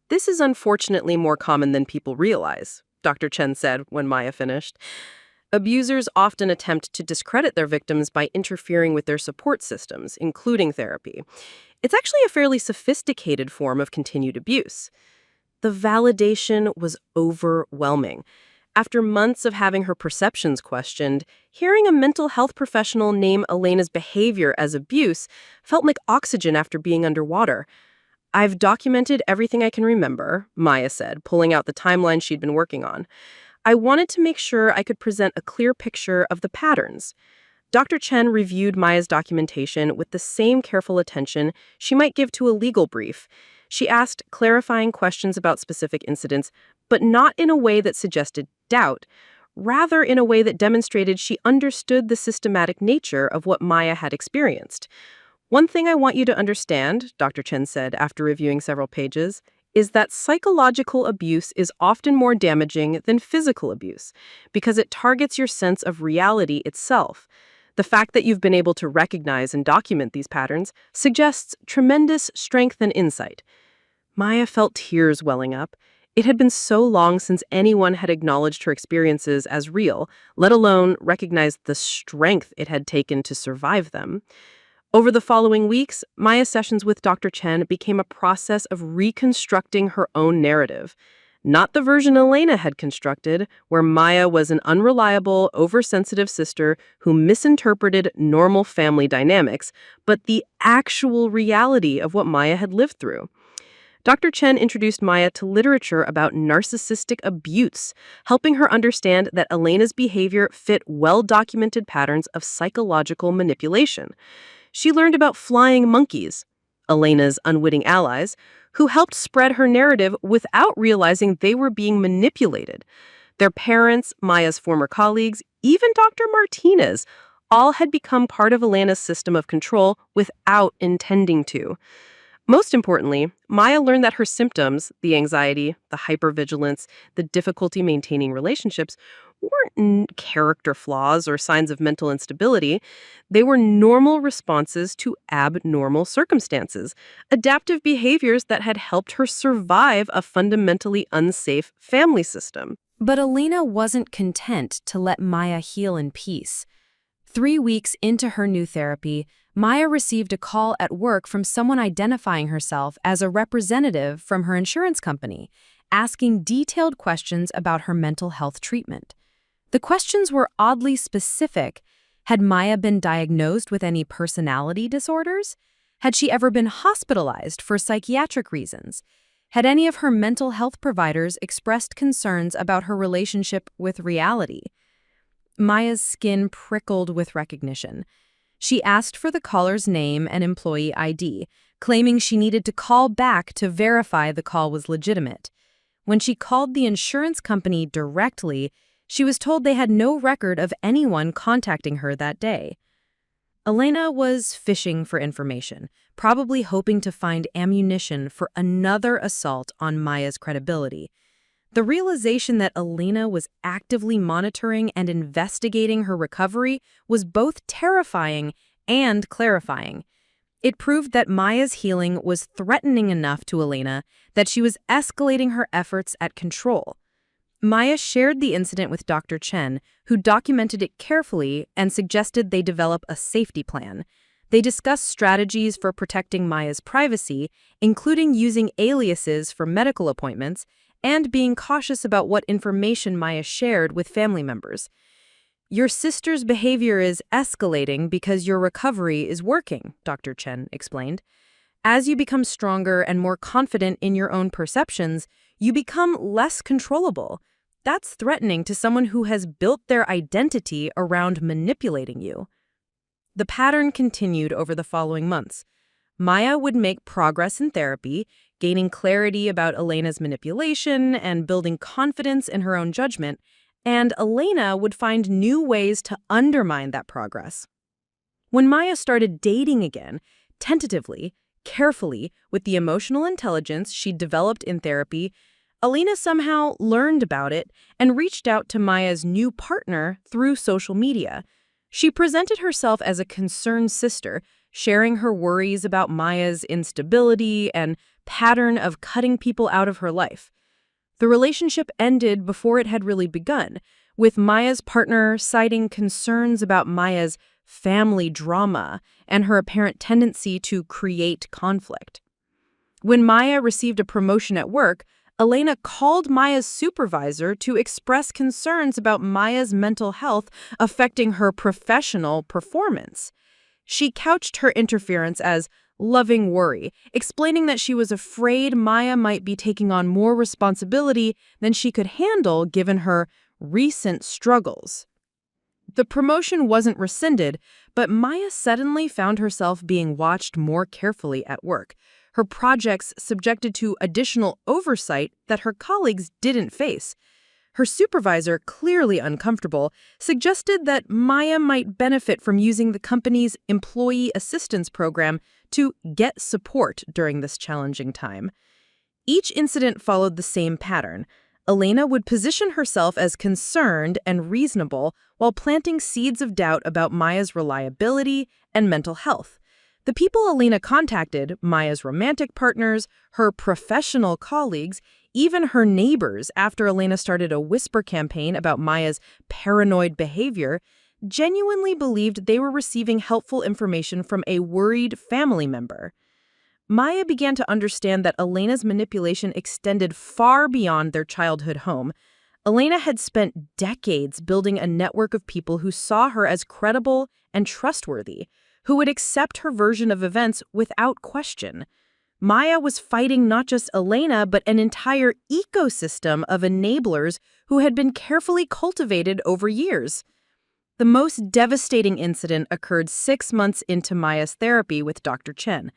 "This is unfortunately more common than people realize," Dr. Chen said when Maya finished. "Abusers often attempt to discredit their victims by interfering with their support systems, including therapy. It's actually a fairly sophisticated form of continued abuse." The validation was overwhelming. After months of having her perceptions questioned, hearing a mental health professional name Elena's behavior as abuse felt like oxygen after being underwater. "I've documented everything I can remember," Maya said, pulling out the timeline she'd been working on. "I wanted to make sure I could present a clear picture of the patterns." Dr. Chen reviewed Maya's documentation with the same careful attention she might give to a legal brief. She asked clarifying questions about specific incidents, but not in a way that suggested doubt, rather in a way that demonstrated she understood the systematic nature of what Maya had experienced. "One thing I want you to understand," Dr. Chen said after reviewing several pages, "is that psychological abuse is often more damaging than physical abuse because it targets your sense of reality itself. The fact that you've been able to recognize and document these patterns suggests tremendous strength and insight." Maya felt tears welling up. It had been so long since anyone had acknowledged her experiences as real, let alone recognized the strength it had taken to survive them. Over the following weeks, Maya's sessions with Dr. Chen became a process of reconstructing her own narrative. Not the version Elena had constructed, where Maya was an unreliable, oversensitive sister who misinterpreted normal family dynamics, but the actual reality of what Maya had lived through. Dr. Chen introduced Maya to literature about narcissistic abuse, helping her understand that Elena's behavior fit well-documented patterns of psychological manipulation. She learned about flying monkeys, Elena's unwitting allies, who helped spread her narrative without realizing they were being manipulated. Their parents, Maya's former colleagues, even Dr. Martinez, all had become part of Elena's system of control without intending to. Most importantly, Maya learned that her symptoms, the anxiety, the hypervigilance, the difficulty maintaining relationships, weren't character flaws or signs of mental instability. They were normal responses to abnormal circumstances, adaptive behaviors that had helped her survive a fundamentally unsafe family system. But Elena wasn't content to let Maya heal in peace. 3 weeks into her new therapy, Maya received a call at work from someone identifying herself as a representative from her insurance company, asking detailed questions about her mental health treatment. The questions were oddly specific. Had Maya been diagnosed with any personality disorders? Had she ever been hospitalized for psychiatric reasons? Had any of her mental health providers expressed concerns about her relationship with reality? Maya's skin prickled with recognition. She asked for the caller's name and employee ID, claiming she needed to call back to verify the call was legitimate. When she called the insurance company directly, she was told they had no record of anyone contacting her that day. Elena was fishing for information, probably hoping to find ammunition for another assault on Maya's credibility. The realization that Elena was actively monitoring and investigating her recovery was both terrifying and clarifying. It proved that Maya's healing was threatening enough to Elena that she was escalating her efforts at control. Maya shared the incident with Dr. Chen, who documented it carefully and suggested they develop a safety plan. They discussed strategies for protecting Maya's privacy, including using aliases for medical appointments, and being cautious about what information Maya shared with family members. "Your sister's behavior is escalating because your recovery is working," Dr. Chen explained. "As you become stronger and more confident in your own perceptions, you become less controllable. That's threatening to someone who has built their identity around manipulating you." The pattern continued over the following months. Maya would make progress in therapy, gaining clarity about Elena's manipulation and building confidence in her own judgment, and Elena would find new ways to undermine that progress. When Maya started dating again, tentatively, carefully, with the emotional intelligence she'd developed in therapy, Elena somehow learned about it and reached out to Maya's new partner through social media. She presented herself as a concerned sister, sharing her worries about Maya's instability and pattern of cutting people out of her life. The relationship ended before it had really begun, with Maya's partner citing concerns about Maya's family drama and her apparent tendency to create conflict. When Maya received a promotion at work, Elena called Maya's supervisor to express concerns about Maya's mental health affecting her professional performance. She couched her interference as loving worry, explaining that she was afraid Maya might be taking on more responsibility than she could handle given her recent struggles. The promotion wasn't rescinded, but Maya suddenly found herself being watched more carefully at work, her projects subjected to additional oversight that her colleagues didn't face. Her supervisor, clearly uncomfortable, suggested that Maya might benefit from using the company's employee assistance program to get support during this challenging time. Each incident followed the same pattern. Elena would position herself as concerned and reasonable while planting seeds of doubt about Maya's reliability and mental health. The people Elena contacted, Maya's romantic partners, her professional colleagues, even her neighbors after Elena started a whisper campaign about Maya's paranoid behavior, genuinely believed they were receiving helpful information from a worried family member. Maya began to understand that Elena's manipulation extended far beyond their childhood home. Elena had spent decades building a network of people who saw her as credible and trustworthy, who would accept her version of events without question. Maya was fighting not just Elena, but an entire ecosystem of enablers who had been carefully cultivated over years. The most devastating incident occurred 6 months into Maya's therapy with Dr. Chen.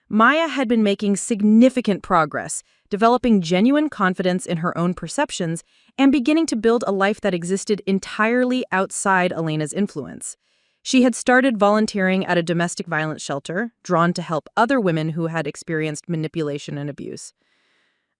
Maya had been making significant progress, developing genuine confidence in her own perceptions and beginning to build a life that existed entirely outside Elena's influence. She had started volunteering at a domestic violence shelter, drawn to help other women who had experienced manipulation and abuse.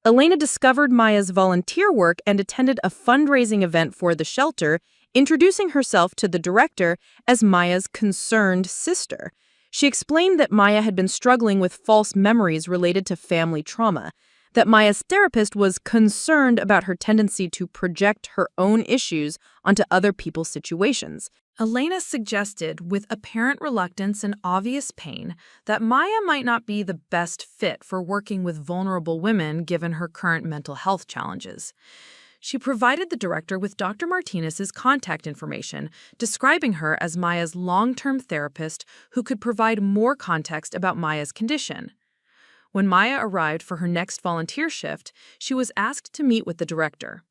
Elena discovered Maya's volunteer work and attended a fundraising event for the shelter, introducing herself to the director as Maya's concerned sister. She explained that Maya had been struggling with false memories related to family trauma, that Maya's therapist was concerned about her tendency to project her own issues onto other people's situations. Elena suggested, with apparent reluctance and obvious pain, that Maya might not be the best fit for working with vulnerable women given her current mental health challenges. She provided the director with Dr. Martinez's contact information, describing her as Maya's long-term therapist who could provide more context about Maya's condition. When Maya arrived for her next volunteer shift, she was asked to meet with the director.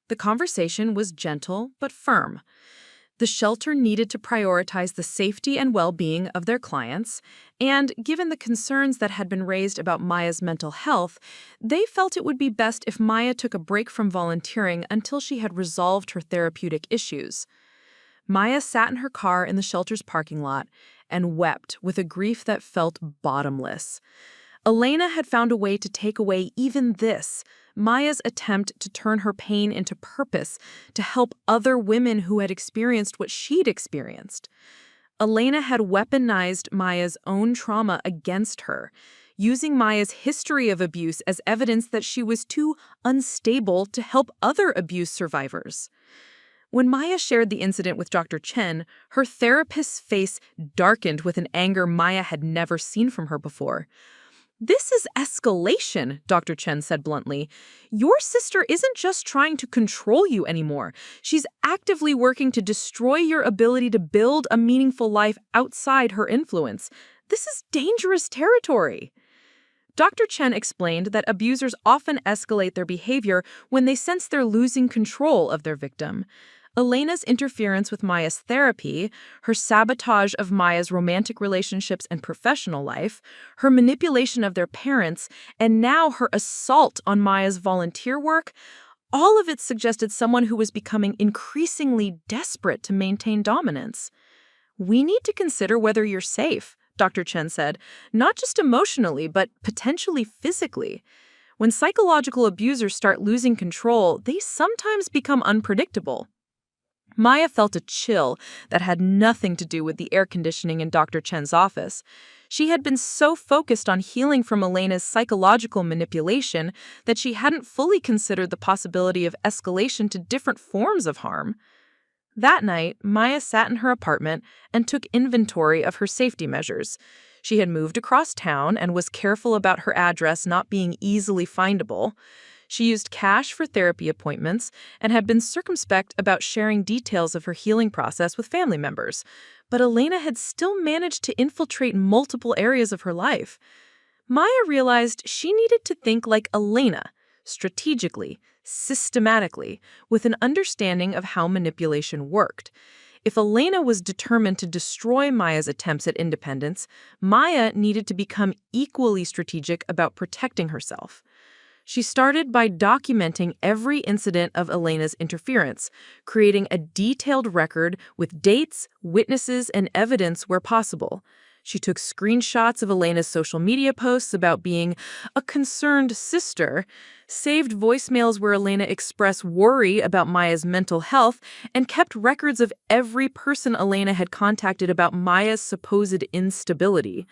The conversation was gentle but firm. The shelter needed to prioritize the safety and well-being of their clients, and given the concerns that had been raised about Maya's mental health, they felt it would be best if Maya took a break from volunteering until she had resolved her therapeutic issues. Maya sat in her car in the shelter's parking lot and wept with a grief that felt bottomless. Elena had found a way to take away even this, Maya's attempt to turn her pain into purpose to help other women who had experienced what she'd experienced. Elena had weaponized Maya's own trauma against her, using Maya's history of abuse as evidence that she was too unstable to help other abuse survivors. When Maya shared the incident with Dr. Chen, her therapist's face darkened with an anger Maya had never seen from her before. "This is escalation," Dr. Chen said bluntly. "Your sister isn't just trying to control you anymore. She's actively working to destroy your ability to build a meaningful life outside her influence. This is dangerous territory." Dr. Chen explained that abusers often escalate their behavior when they sense they're losing control of their victim. Elena's interference with Maya's therapy, her sabotage of Maya's romantic relationships and professional life, her manipulation of their parents, and now her assault on Maya's volunteer work, all of it suggested someone who was becoming increasingly desperate to maintain dominance. "We need to consider whether you're safe," Dr. Chen said, "not just emotionally, but potentially physically. When psychological abusers start losing control, they sometimes become unpredictable." Maya felt a chill that had nothing to do with the air conditioning in Dr. Chen's office. She had been so focused on healing from Elena's psychological manipulation that she hadn't fully considered the possibility of escalation to different forms of harm. That night, Maya sat in her apartment and took inventory of her safety measures. She had moved across town and was careful about her address not being easily findable. She used cash for therapy appointments and had been circumspect about sharing details of her healing process with family members. But Elena had still managed to infiltrate multiple areas of her life. Maya realized she needed to think like Elena, strategically, systematically, with an understanding of how manipulation worked. If Elena was determined to destroy Maya's attempts at independence, Maya needed to become equally strategic about protecting herself. She started by documenting every incident of Elena's interference, creating a detailed record with dates, witnesses, and evidence where possible. She took screenshots of Elena's social media posts about being a concerned sister, saved voicemails where Elena expressed worry about Maya's mental health, and kept records of every person Elena had contacted about Maya's supposed instability.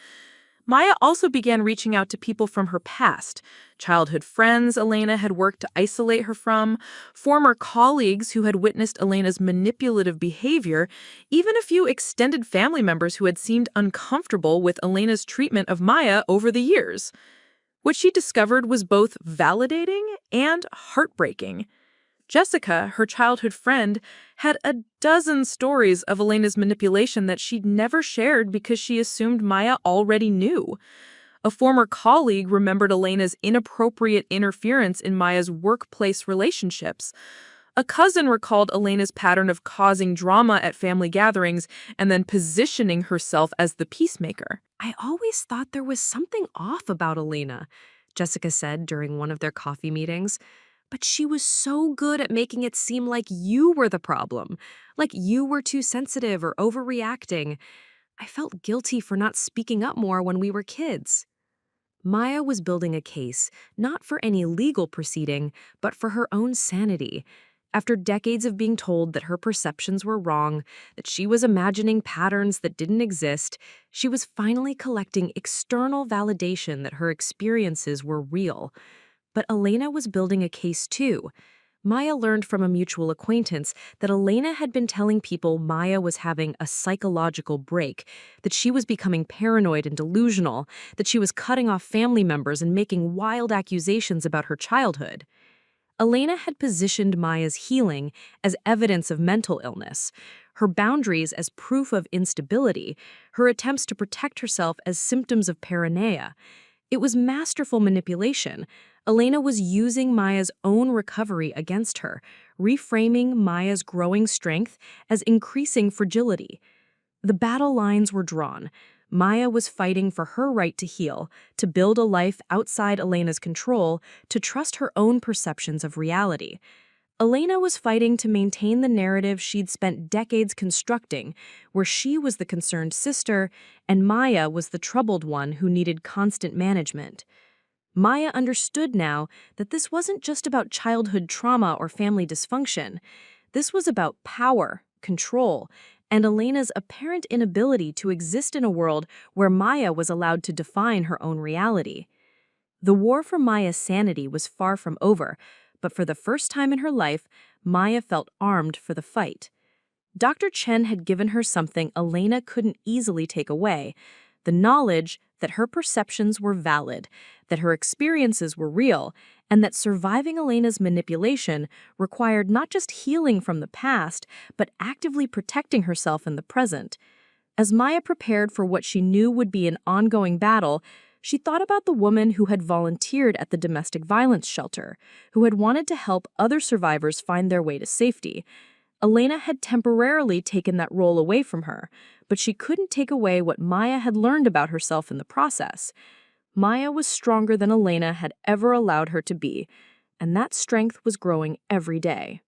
Maya also began reaching out to people from her past, childhood friends Elena had worked to isolate her from, former colleagues who had witnessed Elena's manipulative behavior, even a few extended family members who had seemed uncomfortable with Elena's treatment of Maya over the years. What she discovered was both validating and heartbreaking. Jessica, her childhood friend, had a dozen stories of Elena's manipulation that she'd never shared because she assumed Maya already knew. A former colleague remembered Elena's inappropriate interference in Maya's workplace relationships. A cousin recalled Elena's pattern of causing drama at family gatherings and then positioning herself as the peacemaker. "I always thought there was something off about Elena," Jessica said during one of their coffee meetings. "But she was so good at making it seem like you were the problem, like you were too sensitive or overreacting. I felt guilty for not speaking up more when we were kids." Maya was building a case, not for any legal proceeding, but for her own sanity. After decades of being told that her perceptions were wrong, that she was imagining patterns that didn't exist, she was finally collecting external validation that her experiences were real. But Elena was building a case too. Maya learned from a mutual acquaintance that Elena had been telling people Maya was having a psychological break, that she was becoming paranoid and delusional, that she was cutting off family members and making wild accusations about her childhood. Elena had positioned Maya's healing as evidence of mental illness, her boundaries as proof of instability, her attempts to protect herself as symptoms of paranoia. It was masterful manipulation. Elena was using Maya's own recovery against her, reframing Maya's growing strength as increasing fragility. The battle lines were drawn. Maya was fighting for her right to heal, to build a life outside Elena's control, to trust her own perceptions of reality. Elena was fighting to maintain the narrative she'd spent decades constructing, where she was the concerned sister and Maya was the troubled one who needed constant management. Maya understood now that this wasn't just about childhood trauma or family dysfunction. This was about power, control, and Elena's apparent inability to exist in a world where Maya was allowed to define her own reality. The war for Maya's sanity was far from over, but for the first time in her life, Maya felt armed for the fight. Dr. Chen had given her something Elena couldn't easily take away, the knowledge that her perceptions were valid, that her experiences were real, and that surviving Elena's manipulation required not just healing from the past, but actively protecting herself in the present. As Maya prepared for what she knew would be an ongoing battle, she thought about the woman who had volunteered at the domestic violence shelter, who had wanted to help other survivors find their way to safety. Elena had temporarily taken that role away from her, but she couldn't take away what Maya had learned about herself in the process. Maya was stronger than Elena had ever allowed her to be, and that strength was growing every day.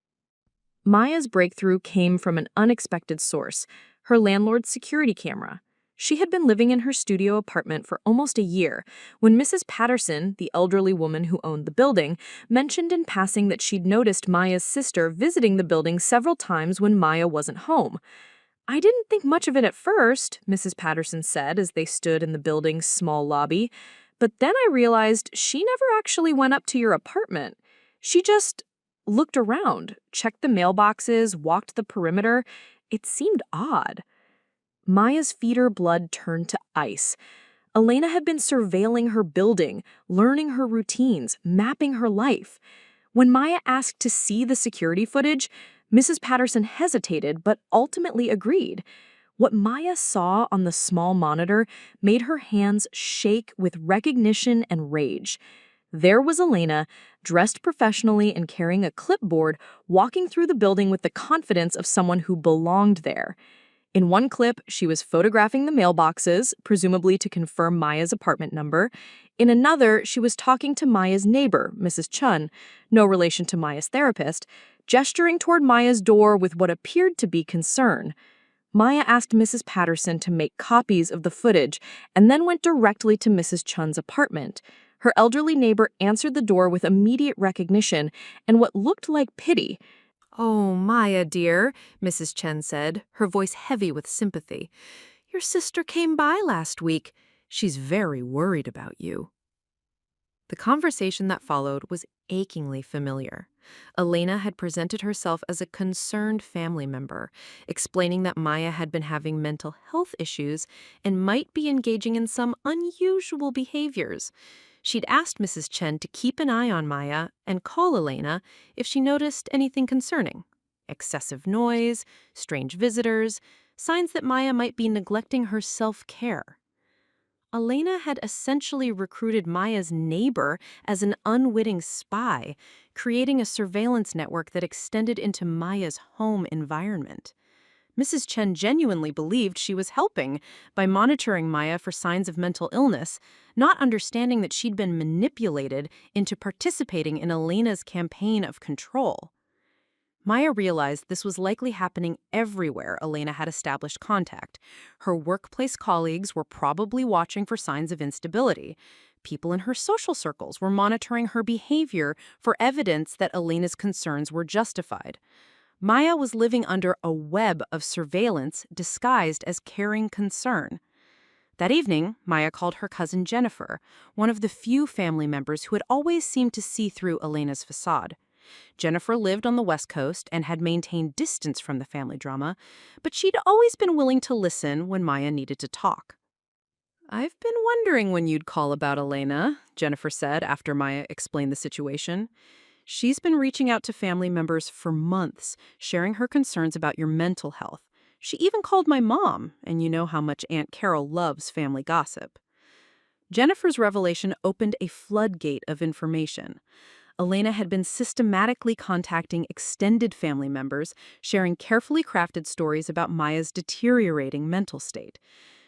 Maya's breakthrough came from an unexpected source, her landlord's security camera. She had been living in her studio apartment for almost a year when Mrs. Patterson, the elderly woman who owned the building, mentioned in passing that she'd noticed Maya's sister visiting the building several times when Maya wasn't home. "I didn't think much of it at first," Mrs. Patterson said as they stood in the building's small lobby, "but then I realized she never actually went up to your apartment. She just looked around, checked the mailboxes, walked the perimeter. It seemed odd." Maya's feeder blood turned to ice. Elena had been surveilling her building, learning her routines, mapping her life. When Maya asked to see the security footage, Mrs. Patterson hesitated but ultimately agreed. What Maya saw on the small monitor made her hands shake with recognition and rage. There was Elena, dressed professionally and carrying a clipboard, walking through the building with the confidence of someone who belonged there. In one clip, she was photographing the mailboxes, presumably to confirm Maya's apartment number. In another, she was talking to Maya's neighbor, Mrs. Chun, no relation to Maya's therapist, gesturing toward Maya's door with what appeared to be concern. Maya asked Mrs. Patterson to make copies of the footage and then went directly to Mrs. Chun's apartment. Her elderly neighbor answered the door with immediate recognition and what looked like pity. "Oh, Maya, dear," Mrs. Chen said, her voice heavy with sympathy. "Your sister came by last week. She's very worried about you." The conversation that followed was achingly familiar. Elena had presented herself as a concerned family member, explaining that Maya had been having mental health issues and might be engaging in some unusual behaviors. She'd asked Mrs. Chen to keep an eye on Maya and call Elena if she noticed anything concerning. Excessive noise, strange visitors, signs that Maya might be neglecting her self-care. Elena had essentially recruited Maya's neighbor as an unwitting spy, creating a surveillance network that extended into Maya's home environment. Mrs. Chen genuinely believed she was helping by monitoring Maya for signs of mental illness, not understanding that she'd been manipulated into participating in Elena's campaign of control. Maya realized this was likely happening everywhere Elena had established contact. Her workplace colleagues were probably watching for signs of instability. People in her social circles were monitoring her behavior for evidence that Elena's concerns were justified. Maya was living under a web of surveillance disguised as caring concern. That evening, Maya called her cousin Jennifer, one of the few family members who had always seemed to see through Elena's facade. Jennifer lived on the West Coast and had maintained distance from the family drama, but she'd always been willing to listen when Maya needed to talk. "I've been wondering when you'd call about Elena," Jennifer said after Maya explained the situation. "She's been reaching out to family members for months, sharing her concerns about your mental health. She even called my mom, and you know how much Aunt Carol loves family gossip." Jennifer's revelation opened a floodgate of information. Elena had been systematically contacting extended family members, sharing carefully crafted stories about Maya's deteriorating mental state.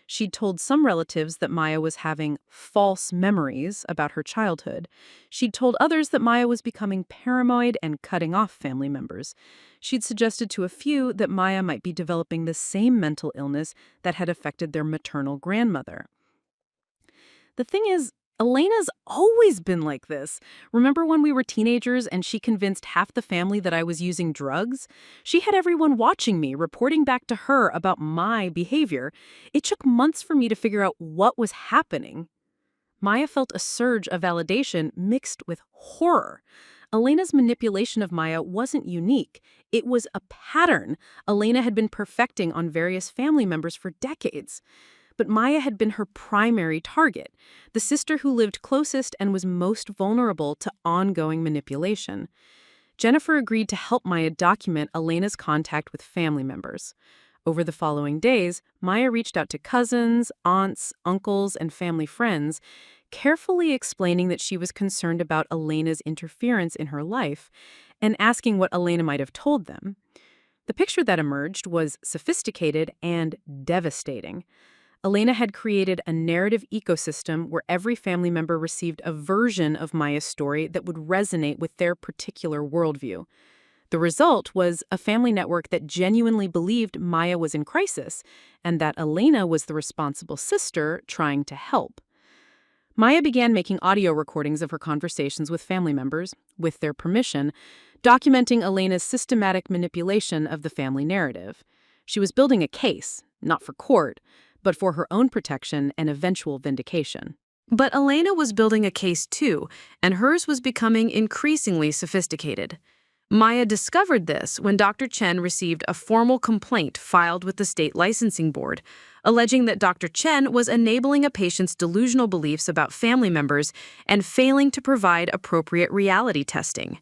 She'd told some relatives that Maya was having false memories about her childhood. She'd told others that Maya was becoming paranoid and cutting off family members. She'd suggested to a few that Maya might be developing the same mental illness that had affected their maternal grandmother. The thing is, Elena's always been like this. Remember when we were teenagers and she convinced half the family that I was using drugs? She had everyone watching me, reporting back to her about my behavior. It took months for me to figure out what was happening. Maya felt a surge of validation mixed with horror. Elena's manipulation of Maya wasn't unique. It was a pattern Elena had been perfecting on various family members for decades. But Maya had been her primary target, the sister who lived closest and was most vulnerable to ongoing manipulation. Jennifer agreed to help Maya document Elena's contact with family members. Over the following days, Maya reached out to cousins, aunts, uncles, and family friends, carefully explaining that she was concerned about Elena's interference in her life and asking what Elena might have told them. The picture that emerged was sophisticated and devastating. Elena had created a narrative ecosystem where every family member received a version of Maya's story that would resonate with their particular worldview. The result was a family network that genuinely believed Maya was in crisis and that Elena was the responsible sister trying to help. Maya began making audio recordings of her conversations with family members, with their permission, documenting Elena's systematic manipulation of the family narrative. She was building a case, not for court, but for her own protection and eventual vindication. But Elena was building a case too, and hers was becoming increasingly sophisticated. Maya discovered this when Dr. Chen received a formal complaint filed with the state licensing board, alleging that Dr. Chen was enabling a patient's delusional beliefs about family members and failing to provide appropriate reality testing.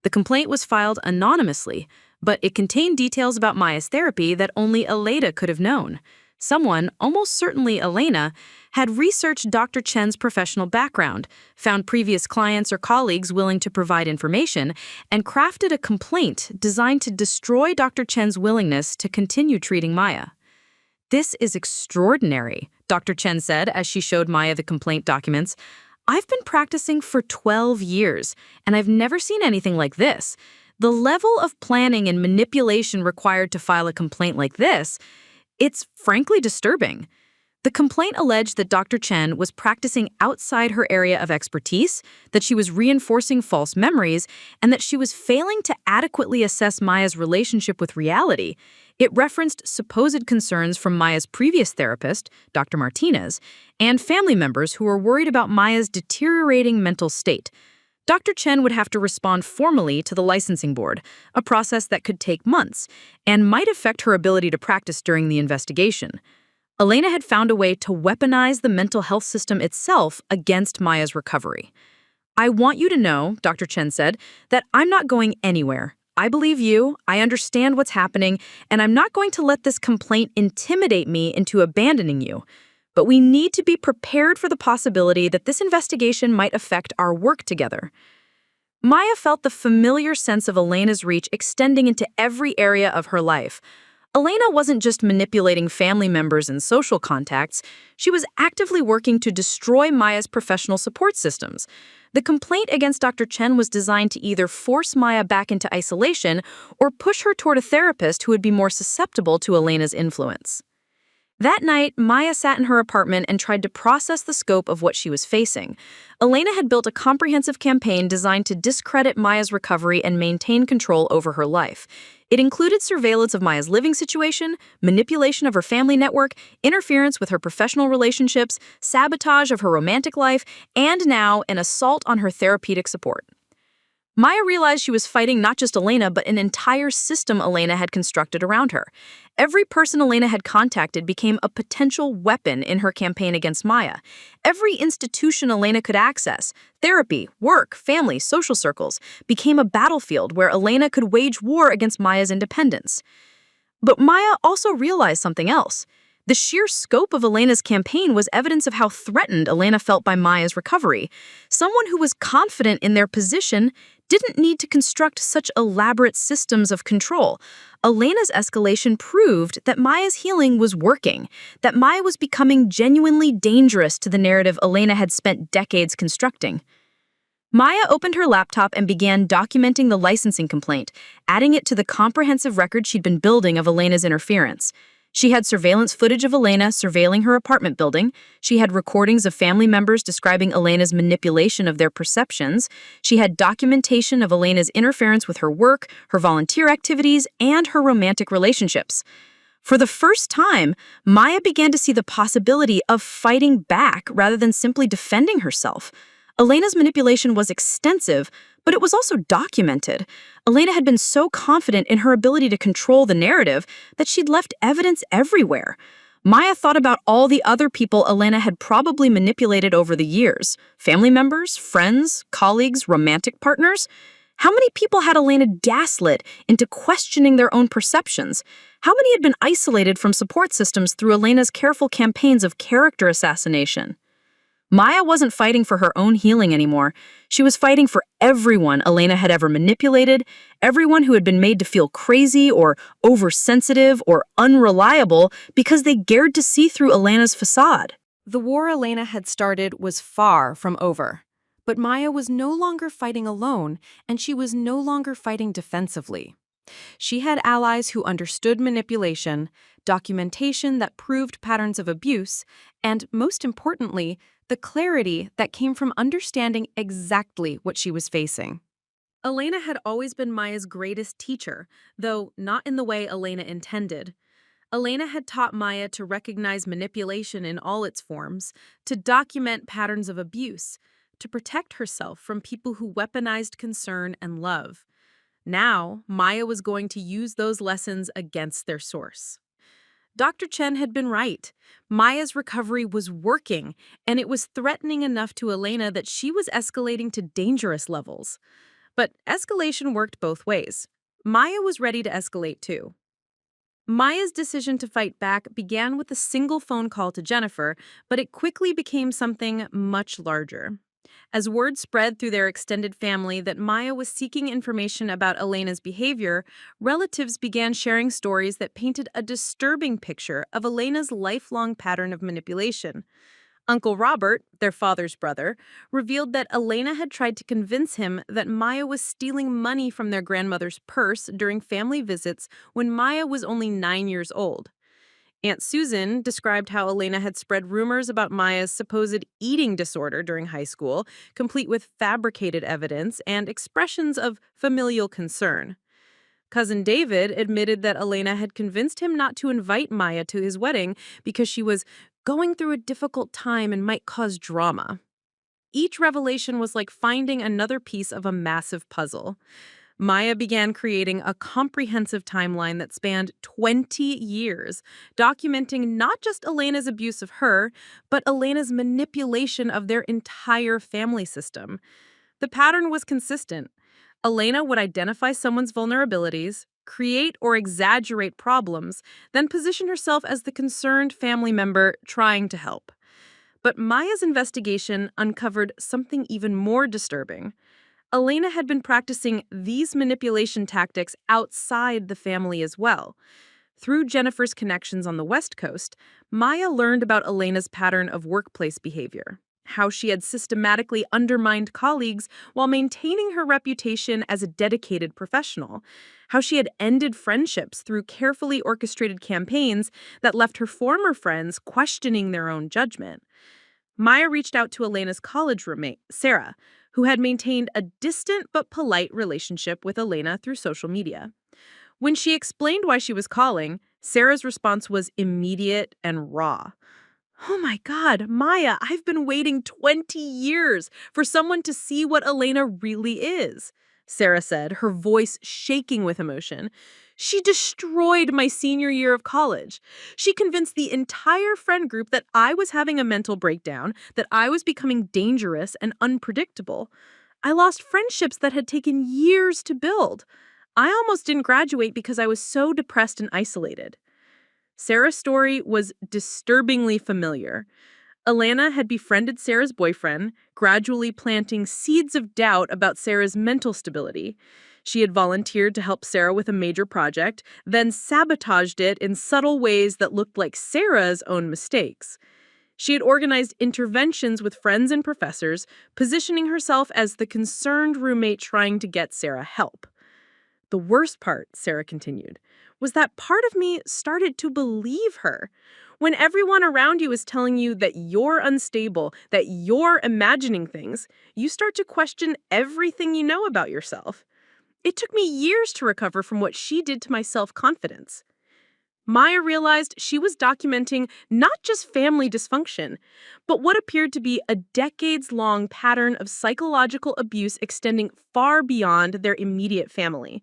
The complaint was filed anonymously, but it contained details about Maya's therapy that only Elena could have known. Someone, almost certainly Elena, had researched Dr. Chen's professional background, found previous clients or colleagues willing to provide information, and crafted a complaint designed to destroy Dr. Chen's willingness to continue treating Maya. "This is extraordinary," Dr. Chen said as she showed Maya the complaint documents. "I've been practicing for 12 years, and I've never seen anything like this. The level of planning and manipulation required to file a complaint like this, it's frankly disturbing." The complaint alleged that Dr. Chen was practicing outside her area of expertise, that she was reinforcing false memories, and that she was failing to adequately assess Maya's relationship with reality. It referenced supposed concerns from Maya's previous therapist, Dr. Martinez, and family members who were worried about Maya's deteriorating mental state. Dr. Chen would have to respond formally to the licensing board, a process that could take months, and might affect her ability to practice during the investigation. Elena had found a way to weaponize the mental health system itself against Maya's recovery. "I want you to know," Dr. Chen said, "that I'm not going anywhere. I believe you, I understand what's happening, and I'm not going to let this complaint intimidate me into abandoning you. But we need to be prepared for the possibility that this investigation might affect our work together." Maya felt the familiar sense of Elena's reach extending into every area of her life. Elena wasn't just manipulating family members and social contacts, she was actively working to destroy Maya's professional support systems. The complaint against Dr. Chen was designed to either force Maya back into isolation or push her toward a therapist who would be more susceptible to Elena's influence. That night, Maya sat in her apartment and tried to process the scope of what she was facing. Elena had built a comprehensive campaign designed to discredit Maya's recovery and maintain control over her life. It included surveillance of Maya's living situation, manipulation of her family network, interference with her professional relationships, sabotage of her romantic life, and now an assault on her therapeutic support. Maya realized she was fighting not just Elena, but an entire system Elena had constructed around her. Every person Elena had contacted became a potential weapon in her campaign against Maya. Every institution Elena could access, therapy, work, family, social circles, became a battlefield where Elena could wage war against Maya's independence. But Maya also realized something else. The sheer scope of Elena's campaign was evidence of how threatened Elena felt by Maya's recovery. Someone who was confident in their position didn't need to construct such elaborate systems of control. Elena's escalation proved that Maya's healing was working, that Maya was becoming genuinely dangerous to the narrative Elena had spent decades constructing. Maya opened her laptop and began documenting the licensing complaint, adding it to the comprehensive record she'd been building of Elena's interference. She had surveillance footage of Elena surveilling her apartment building. She had recordings of family members describing Elena's manipulation of their perceptions. She had documentation of Elena's interference with her work, her volunteer activities, and her romantic relationships. For the first time, Maya began to see the possibility of fighting back rather than simply defending herself. Elena's manipulation was extensive, but it was also documented. Elena had been so confident in her ability to control the narrative that she'd left evidence everywhere. Maya thought about all the other people Elena had probably manipulated over the years: family members, friends, colleagues, romantic partners. How many people had Elena gaslit into questioning their own perceptions? How many had been isolated from support systems through Elena's careful campaigns of character assassination? Maya wasn't fighting for her own healing anymore. She was fighting for everyone Elena had ever manipulated, everyone who had been made to feel crazy or oversensitive or unreliable because they dared to see through Elena's facade. The war Elena had started was far from over. But Maya was no longer fighting alone, and she was no longer fighting defensively. She had allies who understood manipulation, documentation that proved patterns of abuse, and, most importantly, the clarity that came from understanding exactly what she was facing. Elena had always been Maya's greatest teacher, though not in the way Elena intended. Elena had taught Maya to recognize manipulation in all its forms, to document patterns of abuse, to protect herself from people who weaponized concern and love. Now, Maya was going to use those lessons against their source. Dr. Chen had been right. Maya's recovery was working, and it was threatening enough to Elena that she was escalating to dangerous levels. But escalation worked both ways. Maya was ready to escalate too. Maya's decision to fight back began with a single phone call to Jennifer, but it quickly became something much larger. As word spread through their extended family that Maya was seeking information about Elena's behavior, relatives began sharing stories that painted a disturbing picture of Elena's lifelong pattern of manipulation. Uncle Robert, their father's brother, revealed that Elena had tried to convince him that Maya was stealing money from their grandmother's purse during family visits when Maya was only 9 years old. Aunt Susan described how Elena had spread rumors about Maya's supposed eating disorder during high school, complete with fabricated evidence and expressions of familial concern. Cousin David admitted that Elena had convinced him not to invite Maya to his wedding because she was going through a difficult time and might cause drama. Each revelation was like finding another piece of a massive puzzle. Maya began creating a comprehensive timeline that spanned 20 years, documenting not just Elena's abuse of her, but Elena's manipulation of their entire family system. The pattern was consistent. Elena would identify someone's vulnerabilities, create or exaggerate problems, then position herself as the concerned family member trying to help. But Maya's investigation uncovered something even more disturbing. Elena had been practicing these manipulation tactics outside the family as well. Through Jennifer's connections on the West Coast, Maya learned about Elena's pattern of workplace behavior, how she had systematically undermined colleagues while maintaining her reputation as a dedicated professional, how she had ended friendships through carefully orchestrated campaigns that left her former friends questioning their own judgment. Maya reached out to Elena's college roommate, Sarah, who had maintained a distant but polite relationship with Elena through social media. When she explained why she was calling, Sarah's response was immediate and raw. "Oh my God, Maya, I've been waiting 20 years for someone to see what Elena really is," Sarah said, her voice shaking with emotion. "She destroyed my senior year of college. She convinced the entire friend group that I was having a mental breakdown, that I was becoming dangerous and unpredictable. I lost friendships that had taken years to build. I almost didn't graduate because I was so depressed and isolated." Sarah's story was disturbingly familiar. Elena had befriended Sarah's boyfriend, gradually planting seeds of doubt about Sarah's mental stability. She had volunteered to help Sarah with a major project, then sabotaged it in subtle ways that looked like Sarah's own mistakes. She had organized interventions with friends and professors, positioning herself as the concerned roommate trying to get Sarah help. "The worst part," Sarah continued, "was that part of me started to believe her. When everyone around you is telling you that you're unstable, that you're imagining things, you start to question everything you know about yourself. It took me years to recover from what she did to my self-confidence." Maya realized she was documenting not just family dysfunction, but what appeared to be a decades-long pattern of psychological abuse extending far beyond their immediate family.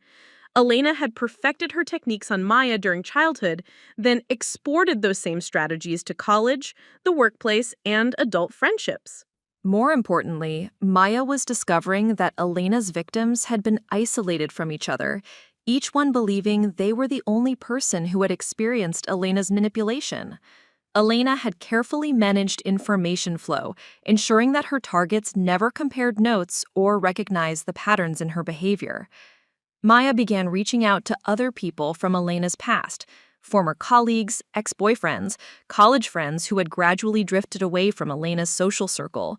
Elena had perfected her techniques on Maya during childhood, then exported those same strategies to college, the workplace, and adult friendships. More importantly, Maya was discovering that Elena's victims had been isolated from each other, each one believing they were the only person who had experienced Elena's manipulation. Elena had carefully managed information flow, ensuring that her targets never compared notes or recognized the patterns in her behavior. Maya began reaching out to other people from Elena's past, former colleagues, ex-boyfriends, college friends who had gradually drifted away from Elena's social circle.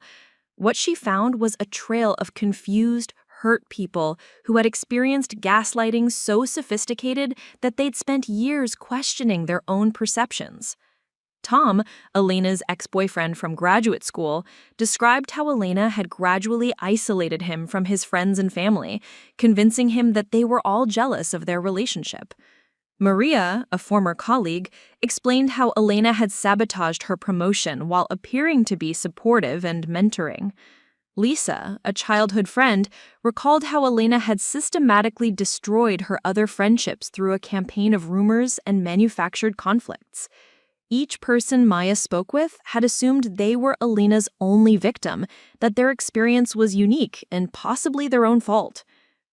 What she found was a trail of confused, hurt people who had experienced gaslighting so sophisticated that they'd spent years questioning their own perceptions. Tom, Elena's ex-boyfriend from graduate school, described how Elena had gradually isolated him from his friends and family, convincing him that they were all jealous of their relationship. Maria, a former colleague, explained how Elena had sabotaged her promotion while appearing to be supportive and mentoring. Lisa, a childhood friend, recalled how Elena had systematically destroyed her other friendships through a campaign of rumors and manufactured conflicts. Each person Maya spoke with had assumed they were Elena's only victim, that their experience was unique and possibly their own fault.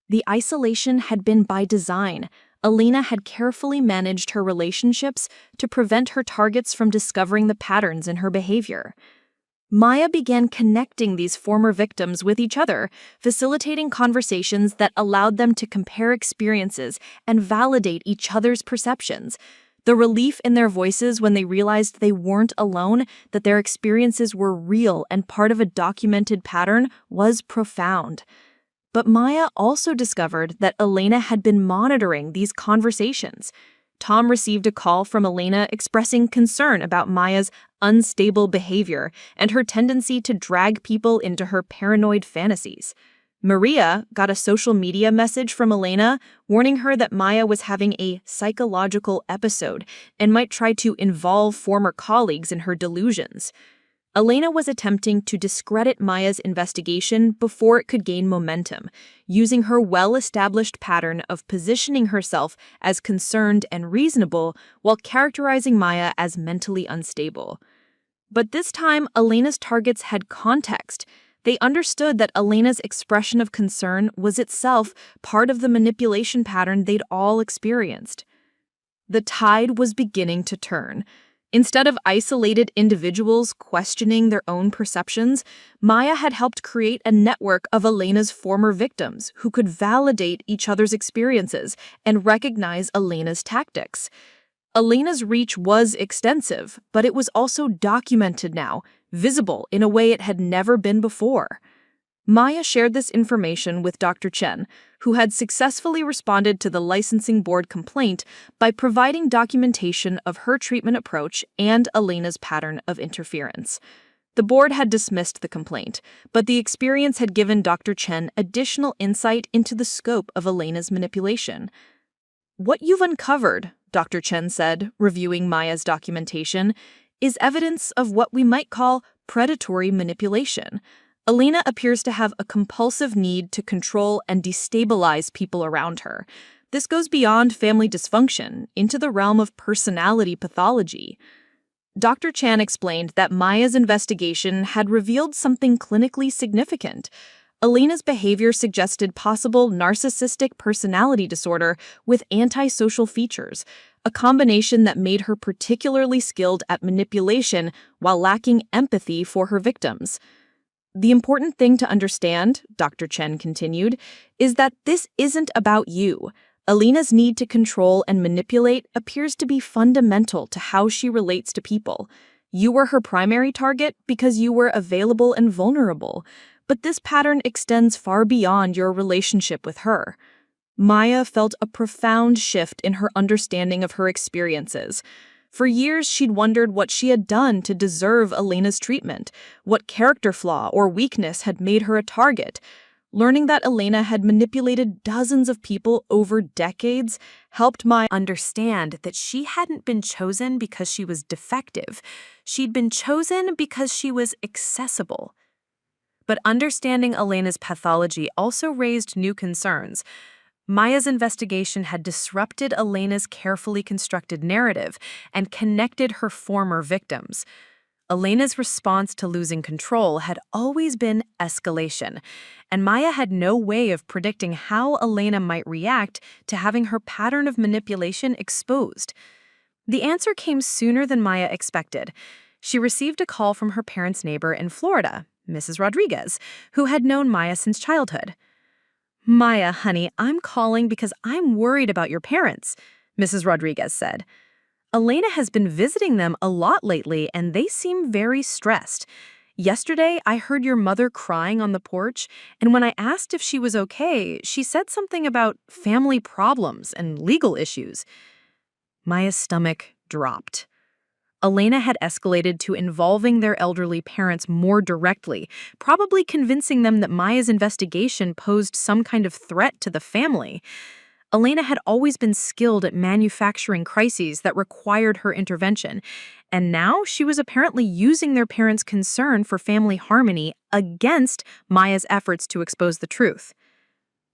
The isolation had been by design. Elena had carefully managed her relationships to prevent her targets from discovering the patterns in her behavior. Maya began connecting these former victims with each other, facilitating conversations that allowed them to compare experiences and validate each other's perceptions. The relief in their voices when they realized they weren't alone, that their experiences were real and part of a documented pattern, was profound. But Maya also discovered that Elena had been monitoring these conversations. Tom received a call from Elena expressing concern about Maya's unstable behavior and her tendency to drag people into her paranoid fantasies. Maria got a social media message from Elena warning her that Maya was having a psychological episode and might try to involve former colleagues in her delusions. Elena was attempting to discredit Maya's investigation before it could gain momentum, using her well-established pattern of positioning herself as concerned and reasonable while characterizing Maya as mentally unstable. But this time, Elena's targets had context. They understood that Elena's expression of concern was itself part of the manipulation pattern they'd all experienced. The tide was beginning to turn. Instead of isolated individuals questioning their own perceptions, Maya had helped create a network of Elena's former victims who could validate each other's experiences and recognize Elena's tactics. Elena's reach was extensive, but it was also documented now, visible in a way it had never been before. Maya shared this information with Dr. Chen, who had successfully responded to the licensing board complaint by providing documentation of her treatment approach and Elena's pattern of interference. The board had dismissed the complaint, but the experience had given Dr. Chen additional insight into the scope of Elena's manipulation. "What you've uncovered," Dr. Chen said, reviewing Maya's documentation, "is evidence of what we might call predatory manipulation. Elena appears to have a compulsive need to control and destabilize people around her. This goes beyond family dysfunction into the realm of personality pathology." Dr. Chan explained that Maya's investigation had revealed something clinically significant. Elena's behavior suggested possible narcissistic personality disorder with antisocial features, a combination that made her particularly skilled at manipulation while lacking empathy for her victims. "The important thing to understand," Dr. Chen continued, "is that this isn't about you. Elena's need to control and manipulate appears to be fundamental to how she relates to people. You were her primary target because you were available and vulnerable, but this pattern extends far beyond your relationship with her." Maya felt a profound shift in her understanding of her experiences. For years, she'd wondered what she had done to deserve Elena's treatment, what character flaw or weakness had made her a target. Learning that Elena had manipulated dozens of people over decades helped Maya understand that she hadn't been chosen because she was defective. She'd been chosen because she was accessible. But understanding Elena's pathology also raised new concerns. Maya's investigation had disrupted Elena's carefully constructed narrative and connected her former victims. Elena's response to losing control had always been escalation, and Maya had no way of predicting how Elena might react to having her pattern of manipulation exposed. The answer came sooner than Maya expected. She received a call from her parents' neighbor in Florida, Mrs. Rodriguez, who had known Maya since childhood. "Maya, honey, I'm calling because I'm worried about your parents," Mrs. Rodriguez said. "Elena has been visiting them a lot lately, and they seem very stressed. Yesterday, I heard your mother crying on the porch, and when I asked if she was okay, she said something about family problems and legal issues." Maya's stomach dropped. Elena had escalated to involving their elderly parents more directly, probably convincing them that Maya's investigation posed some kind of threat to the family. Elena had always been skilled at manufacturing crises that required her intervention, and now she was apparently using their parents' concern for family harmony against Maya's efforts to expose the truth.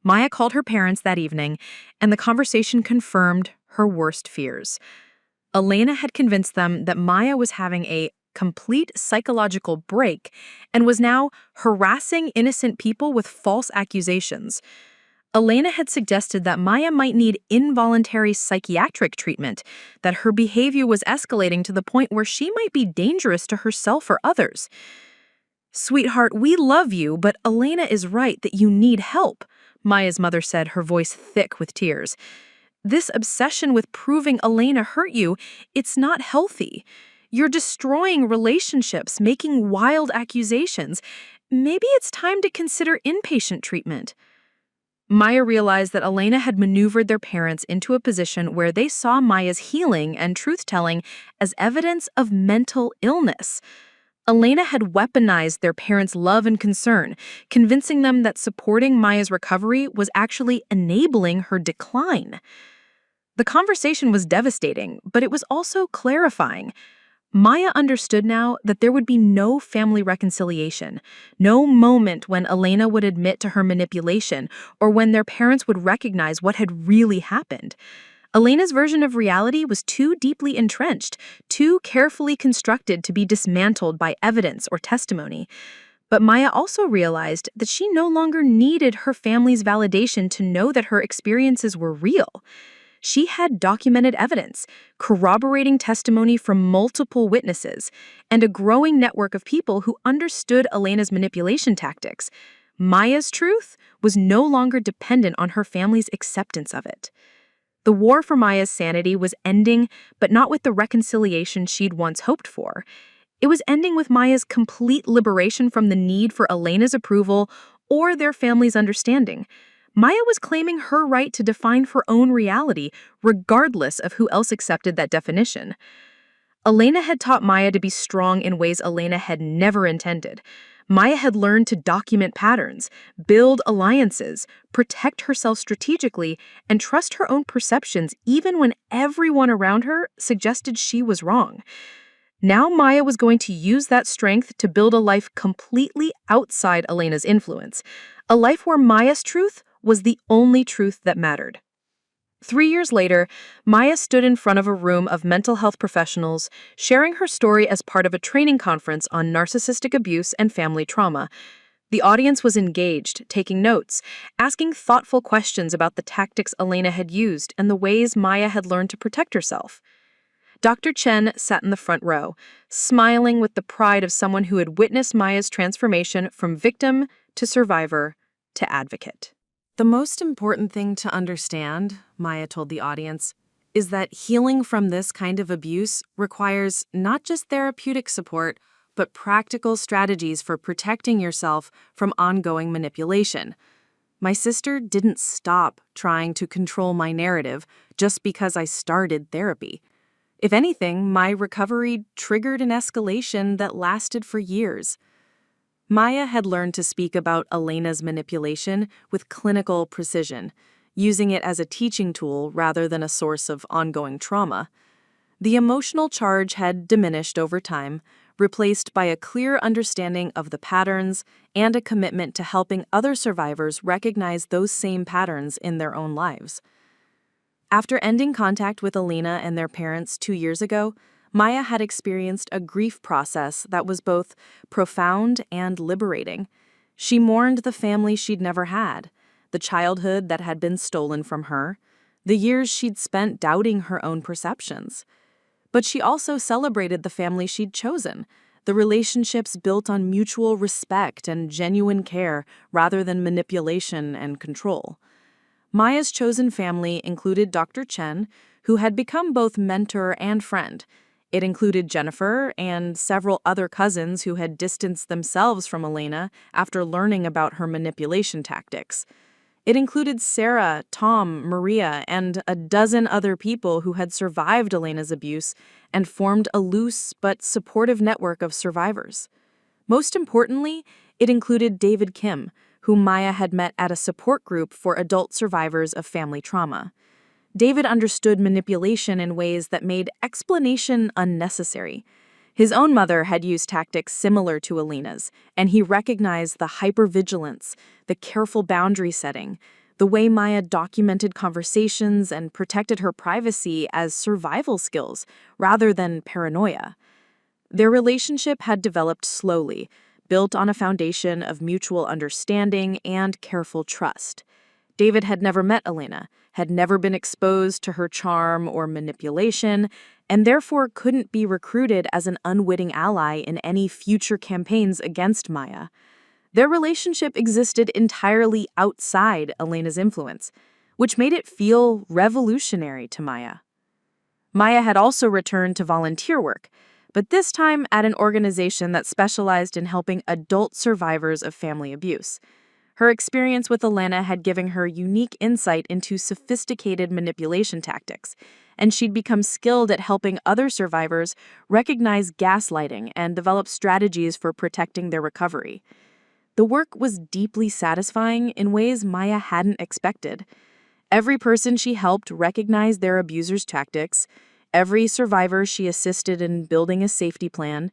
Maya called her parents that evening, and the conversation confirmed her worst fears. Elena had convinced them that Maya was having a complete psychological break and was now harassing innocent people with false accusations. Elena had suggested that Maya might need involuntary psychiatric treatment, that her behavior was escalating to the point where she might be dangerous to herself or others. "Sweetheart, we love you, but Elena is right that you need help," Maya's mother said, her voice thick with tears. "This obsession with proving Elena hurt you, it's not healthy. You're destroying relationships, making wild accusations. Maybe it's time to consider inpatient treatment." Maya realized that Elena had maneuvered their parents into a position where they saw Maya's healing and truth-telling as evidence of mental illness. Elena had weaponized their parents' love and concern, convincing them that supporting Maya's recovery was actually enabling her decline. The conversation was devastating, but it was also clarifying. Maya understood now that there would be no family reconciliation, no moment when Elena would admit to her manipulation or when their parents would recognize what had really happened. Elena's version of reality was too deeply entrenched, too carefully constructed to be dismantled by evidence or testimony. But Maya also realized that she no longer needed her family's validation to know that her experiences were real. She had documented evidence, corroborating testimony from multiple witnesses, and a growing network of people who understood Elena's manipulation tactics. Maya's truth was no longer dependent on her family's acceptance of it. The war for Maya's sanity was ending, but not with the reconciliation she'd once hoped for. It was ending with Maya's complete liberation from the need for Elena's approval or their family's understanding. Maya was claiming her right to define her own reality, regardless of who else accepted that definition. Elena had taught Maya to be strong in ways Elena had never intended. Maya had learned to document patterns, build alliances, protect herself strategically, and trust her own perceptions even when everyone around her suggested she was wrong. Now Maya was going to use that strength to build a life completely outside Elena's influence, a life where Maya's truth was the only truth that mattered. 3 years later, Maya stood in front of a room of mental health professionals, sharing her story as part of a training conference on narcissistic abuse and family trauma. The audience was engaged, taking notes, asking thoughtful questions about the tactics Elena had used and the ways Maya had learned to protect herself. Dr. Chen sat in the front row, smiling with the pride of someone who had witnessed Maya's transformation from victim to survivor to advocate. "The most important thing to understand," Maya told the audience, "is that healing from this kind of abuse requires not just therapeutic support, but practical strategies for protecting yourself from ongoing manipulation. My sister didn't stop trying to control my narrative just because I started therapy. If anything, my recovery triggered an escalation that lasted for years." Maya had learned to speak about Elena's manipulation with clinical precision, using it as a teaching tool rather than a source of ongoing trauma. The emotional charge had diminished over time, replaced by a clear understanding of the patterns and a commitment to helping other survivors recognize those same patterns in their own lives. After ending contact with Elena and their parents 2 years ago, Maya had experienced a grief process that was both profound and liberating. She mourned the family she'd never had, the childhood that had been stolen from her, the years she'd spent doubting her own perceptions. But she also celebrated the family she'd chosen, the relationships built on mutual respect and genuine care rather than manipulation and control. Maya's chosen family included Dr. Chen, who had become both mentor and friend. It included Jennifer and several other cousins who had distanced themselves from Elena after learning about her manipulation tactics. It included Sarah, Tom, Maria, and a dozen other people who had survived Elena's abuse and formed a loose but supportive network of survivors. Most importantly, it included David Kim, whom Maya had met at a support group for adult survivors of family trauma. David understood manipulation in ways that made explanation unnecessary. His own mother had used tactics similar to Elena's, and he recognized the hypervigilance, the careful boundary setting, the way Maya documented conversations and protected her privacy as survival skills rather than paranoia. Their relationship had developed slowly, built on a foundation of mutual understanding and careful trust. David had never met Elena, had never been exposed to her charm or manipulation, and therefore couldn't be recruited as an unwitting ally in any future campaigns against Maya. Their relationship existed entirely outside Elena's influence, which made it feel revolutionary to Maya. Maya had also returned to volunteer work, but this time at an organization that specialized in helping adult survivors of family abuse. Her experience with Elena had given her unique insight into sophisticated manipulation tactics, and she'd become skilled at helping other survivors recognize gaslighting and develop strategies for protecting their recovery. The work was deeply satisfying in ways Maya hadn't expected. Every person she helped recognized their abuser's tactics, every survivor she assisted in building a safety plan,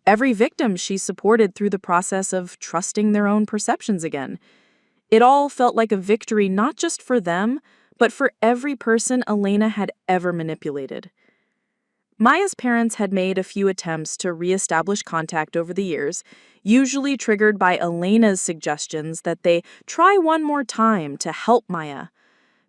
every victim she supported through the process of trusting their own perceptions again. It all felt like a victory not just for them, but for every person Elena had ever manipulated. Maya's parents had made a few attempts to reestablish contact over the years, usually triggered by Elena's suggestions that they try one more time to help Maya.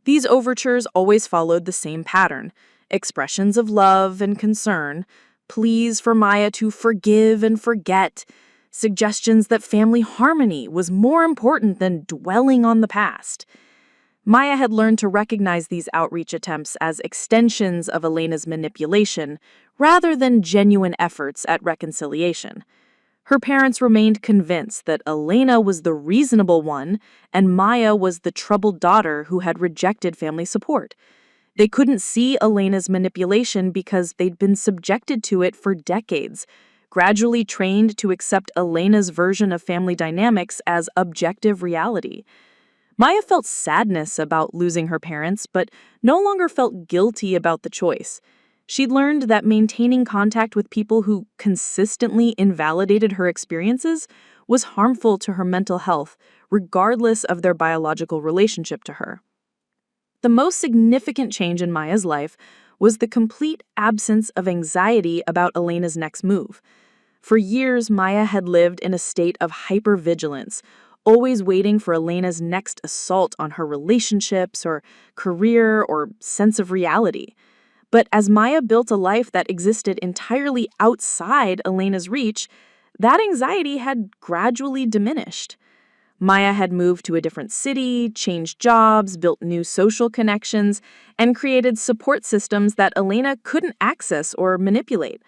These overtures always followed the same pattern: expressions of love and concern, pleas for Maya to forgive and forget, suggestions that family harmony was more important than dwelling on the past. Maya had learned to recognize these outreach attempts as extensions of Elena's manipulation rather than genuine efforts at reconciliation. Her parents remained convinced that Elena was the reasonable one and Maya was the troubled daughter who had rejected family support. They couldn't see Elena's manipulation because they'd been subjected to it for decades, gradually trained to accept Elena's version of family dynamics as objective reality. Maya felt sadness about losing her parents, but no longer felt guilty about the choice. She'd learned that maintaining contact with people who consistently invalidated her experiences was harmful to her mental health, regardless of their biological relationship to her. The most significant change in Maya's life was the complete absence of anxiety about Elena's next move. For years, Maya had lived in a state of hypervigilance, always waiting for Elena's next assault on her relationships or career or sense of reality. But as Maya built a life that existed entirely outside Elena's reach, that anxiety had gradually diminished. Maya had moved to a different city, changed jobs, built new social connections, and created support systems that Elena couldn't access or manipulate.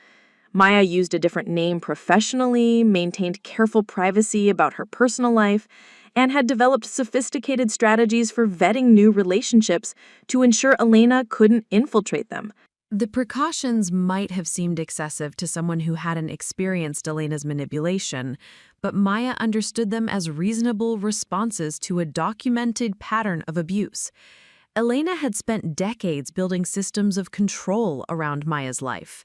Maya used a different name professionally, maintained careful privacy about her personal life, and had developed sophisticated strategies for vetting new relationships to ensure Elena couldn't infiltrate them. The precautions might have seemed excessive to someone who hadn't experienced Elena's manipulation, but Maya understood them as reasonable responses to a documented pattern of abuse. Elena had spent decades building systems of control around Maya's life.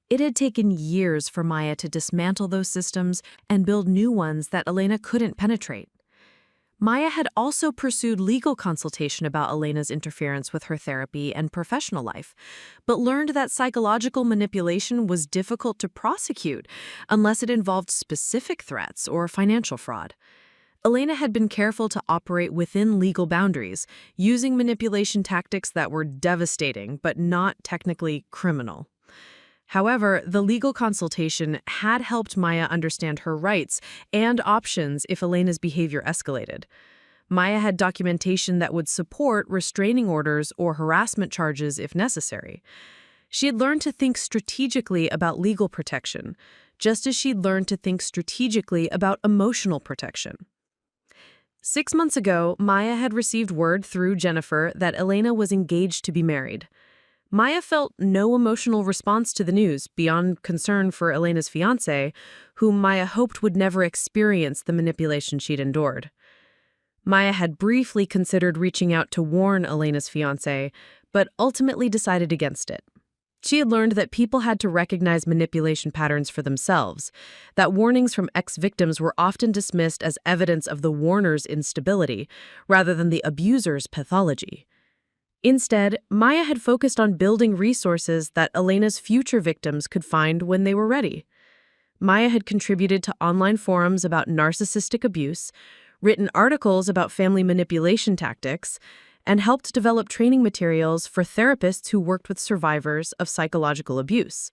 It had taken years for Maya to dismantle those systems and build new ones that Elena couldn't penetrate. Maya had also pursued legal consultation about Elena's interference with her therapy and professional life, but learned that psychological manipulation was difficult to prosecute unless it involved specific threats or financial fraud. Elena had been careful to operate within legal boundaries, using manipulation tactics that were devastating but not technically criminal. However, the legal consultation had helped Maya understand her rights and options if Elena's behavior escalated. Maya had documentation that would support restraining orders or harassment charges if necessary. She had learned to think strategically about legal protection, just as she'd learned to think strategically about emotional protection. 6 months ago, Maya had received word through Jennifer that Elena was engaged to be married. Maya felt no emotional response to the news beyond concern for Elena's fiancé, whom Maya hoped would never experience the manipulation she'd endured. Maya had briefly considered reaching out to warn Elena's fiancé, but ultimately decided against it. She had learned that people had to recognize manipulation patterns for themselves, that warnings from ex-victims were often dismissed as evidence of the warner's instability, rather than the abuser's pathology. Instead, Maya had focused on building resources that Elena's future victims could find when they were ready. Maya had contributed to online forums about narcissistic abuse, written articles about family manipulation tactics, and helped develop training materials for therapists who worked with survivors of psychological abuse.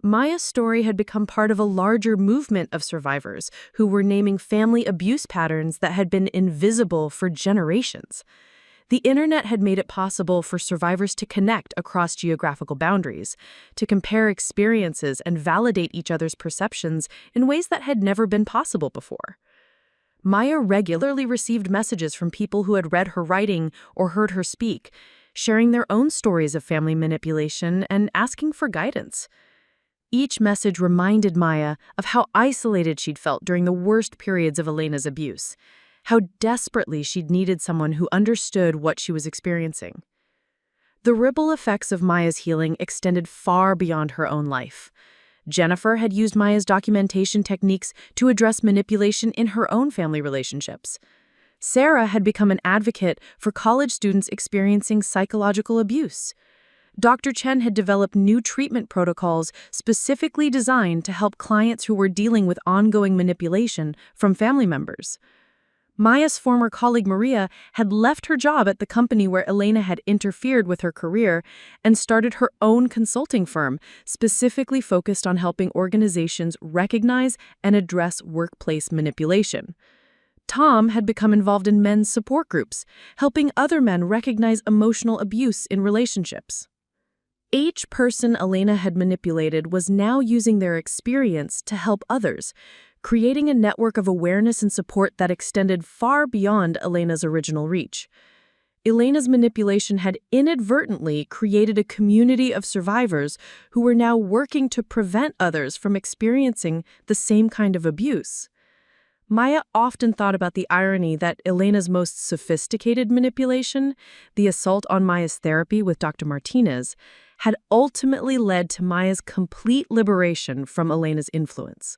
Maya's story had become part of a larger movement of survivors who were naming family abuse patterns that had been invisible for generations. The internet had made it possible for survivors to connect across geographical boundaries, to compare experiences and validate each other's perceptions in ways that had never been possible before. Maya regularly received messages from people who had read her writing or heard her speak, sharing their own stories of family manipulation and asking for guidance. Each message reminded Maya of how isolated she'd felt during the worst periods of Elena's abuse, how desperately she'd needed someone who understood what she was experiencing. The ripple effects of Maya's healing extended far beyond her own life. Jennifer had used Maya's documentation techniques to address manipulation in her own family relationships. Sarah had become an advocate for college students experiencing psychological abuse. Dr. Chen had developed new treatment protocols specifically designed to help clients who were dealing with ongoing manipulation from family members. Maya's former colleague Maria had left her job at the company where Elena had interfered with her career and started her own consulting firm, specifically focused on helping organizations recognize and address workplace manipulation. Tom had become involved in men's support groups, helping other men recognize emotional abuse in relationships. Each person Elena had manipulated was now using their experience to help others, creating a network of awareness and support that extended far beyond Elena's original reach. Elena's manipulation had inadvertently created a community of survivors who were now working to prevent others from experiencing the same kind of abuse. Maya often thought about the irony that Elena's most sophisticated manipulation, the assault on Maya's therapy with Dr. Martinez, had ultimately led to Maya's complete liberation from Elena's influence.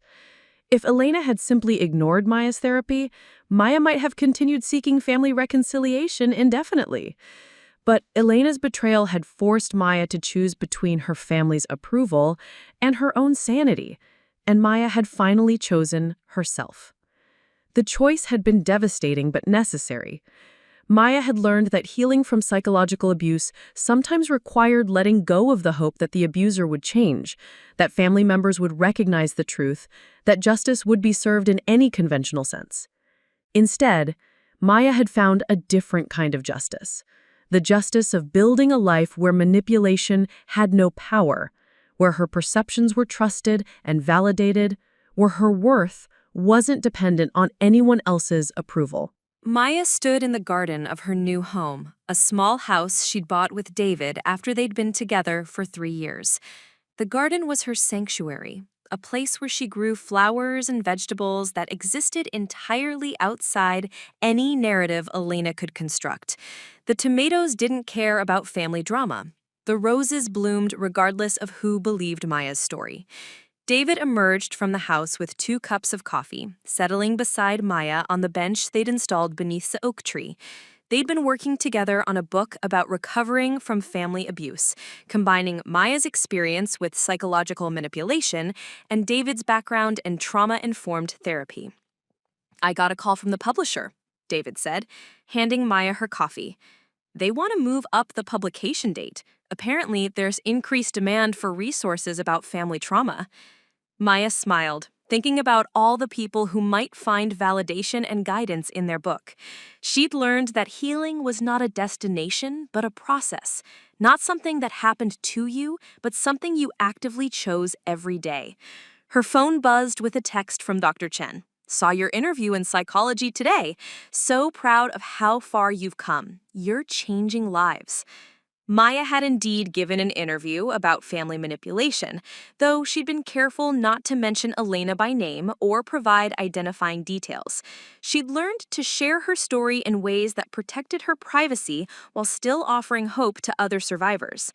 If Elena had simply ignored Maya's therapy, Maya might have continued seeking family reconciliation indefinitely. But Elena's betrayal had forced Maya to choose between her family's approval and her own sanity, and Maya had finally chosen herself. The choice had been devastating but necessary. Maya had learned that healing from psychological abuse sometimes required letting go of the hope that the abuser would change, that family members would recognize the truth, that justice would be served in any conventional sense. Instead, Maya had found a different kind of justice, the justice of building a life where manipulation had no power, where her perceptions were trusted and validated, where her worth wasn't dependent on anyone else's approval. Maya stood in the garden of her new home, a small house she'd bought with David after they'd been together for 3 years. The garden was her sanctuary, a place where she grew flowers and vegetables that existed entirely outside any narrative Elena could construct. The tomatoes didn't care about family drama. The roses bloomed regardless of who believed Maya's story. David emerged from the house with 2 cups of coffee, settling beside Maya on the bench they'd installed beneath the oak tree. They'd been working together on a book about recovering from family abuse, combining Maya's experience with psychological manipulation and David's background in trauma-informed therapy. "I got a call from the publisher," David said, handing Maya her coffee. "They want to move up the publication date. Apparently, there's increased demand for resources about family trauma." Maya smiled, thinking about all the people who might find validation and guidance in their book. She'd learned that healing was not a destination, but a process, not something that happened to you, but something you actively chose every day. Her phone buzzed with a text from Dr. Chen. "Saw your interview in Psychology Today. So proud of how far you've come. You're changing lives." Maya had indeed given an interview about family manipulation, though she'd been careful not to mention Elena by name or provide identifying details. She'd learned to share her story in ways that protected her privacy while still offering hope to other survivors.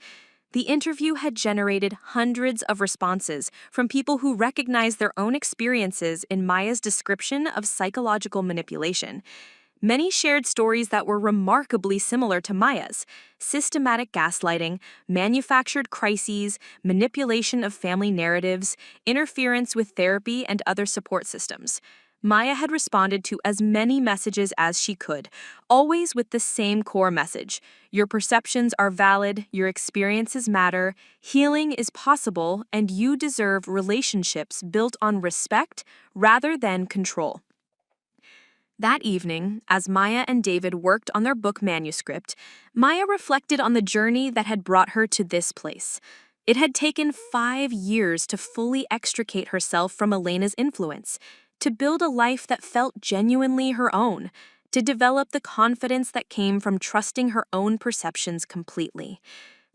The interview had generated hundreds of responses from people who recognized their own experiences in Maya's description of psychological manipulation. Many shared stories that were remarkably similar to Maya's: systematic gaslighting, manufactured crises, manipulation of family narratives, interference with therapy and other support systems. Maya had responded to as many messages as she could, always with the same core message: your perceptions are valid, your experiences matter, healing is possible, and you deserve relationships built on respect rather than control. That evening, as Maya and David worked on their book manuscript, Maya reflected on the journey that had brought her to this place. It had taken 5 years to fully extricate herself from Elena's influence, to build a life that felt genuinely her own, to develop the confidence that came from trusting her own perceptions completely.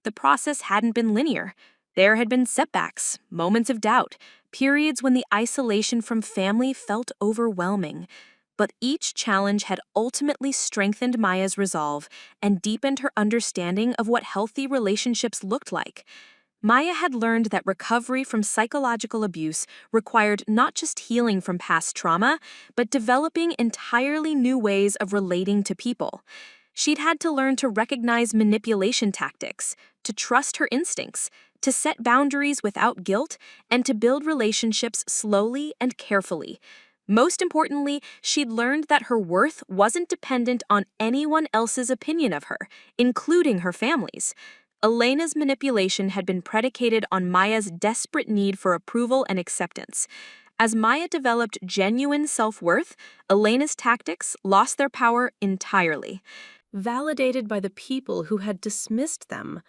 The process hadn't been linear. There had been setbacks, moments of doubt, periods when the isolation from family felt overwhelming. But each challenge had ultimately strengthened Maya's resolve and deepened her understanding of what healthy relationships looked like. Maya had learned that recovery from psychological abuse required not just healing from past trauma, but developing entirely new ways of relating to people. She'd had to learn to recognize manipulation tactics, to trust her instincts, to set boundaries without guilt, and to build relationships slowly and carefully. Most importantly, she'd learned that her worth wasn't dependent on anyone else's opinion of her, including her family's. Elena's manipulation had been predicated on Maya's desperate need for approval and acceptance. As Maya developed genuine self-worth, Elena's tactics lost their power entirely. Validated by the people who had dismissed them.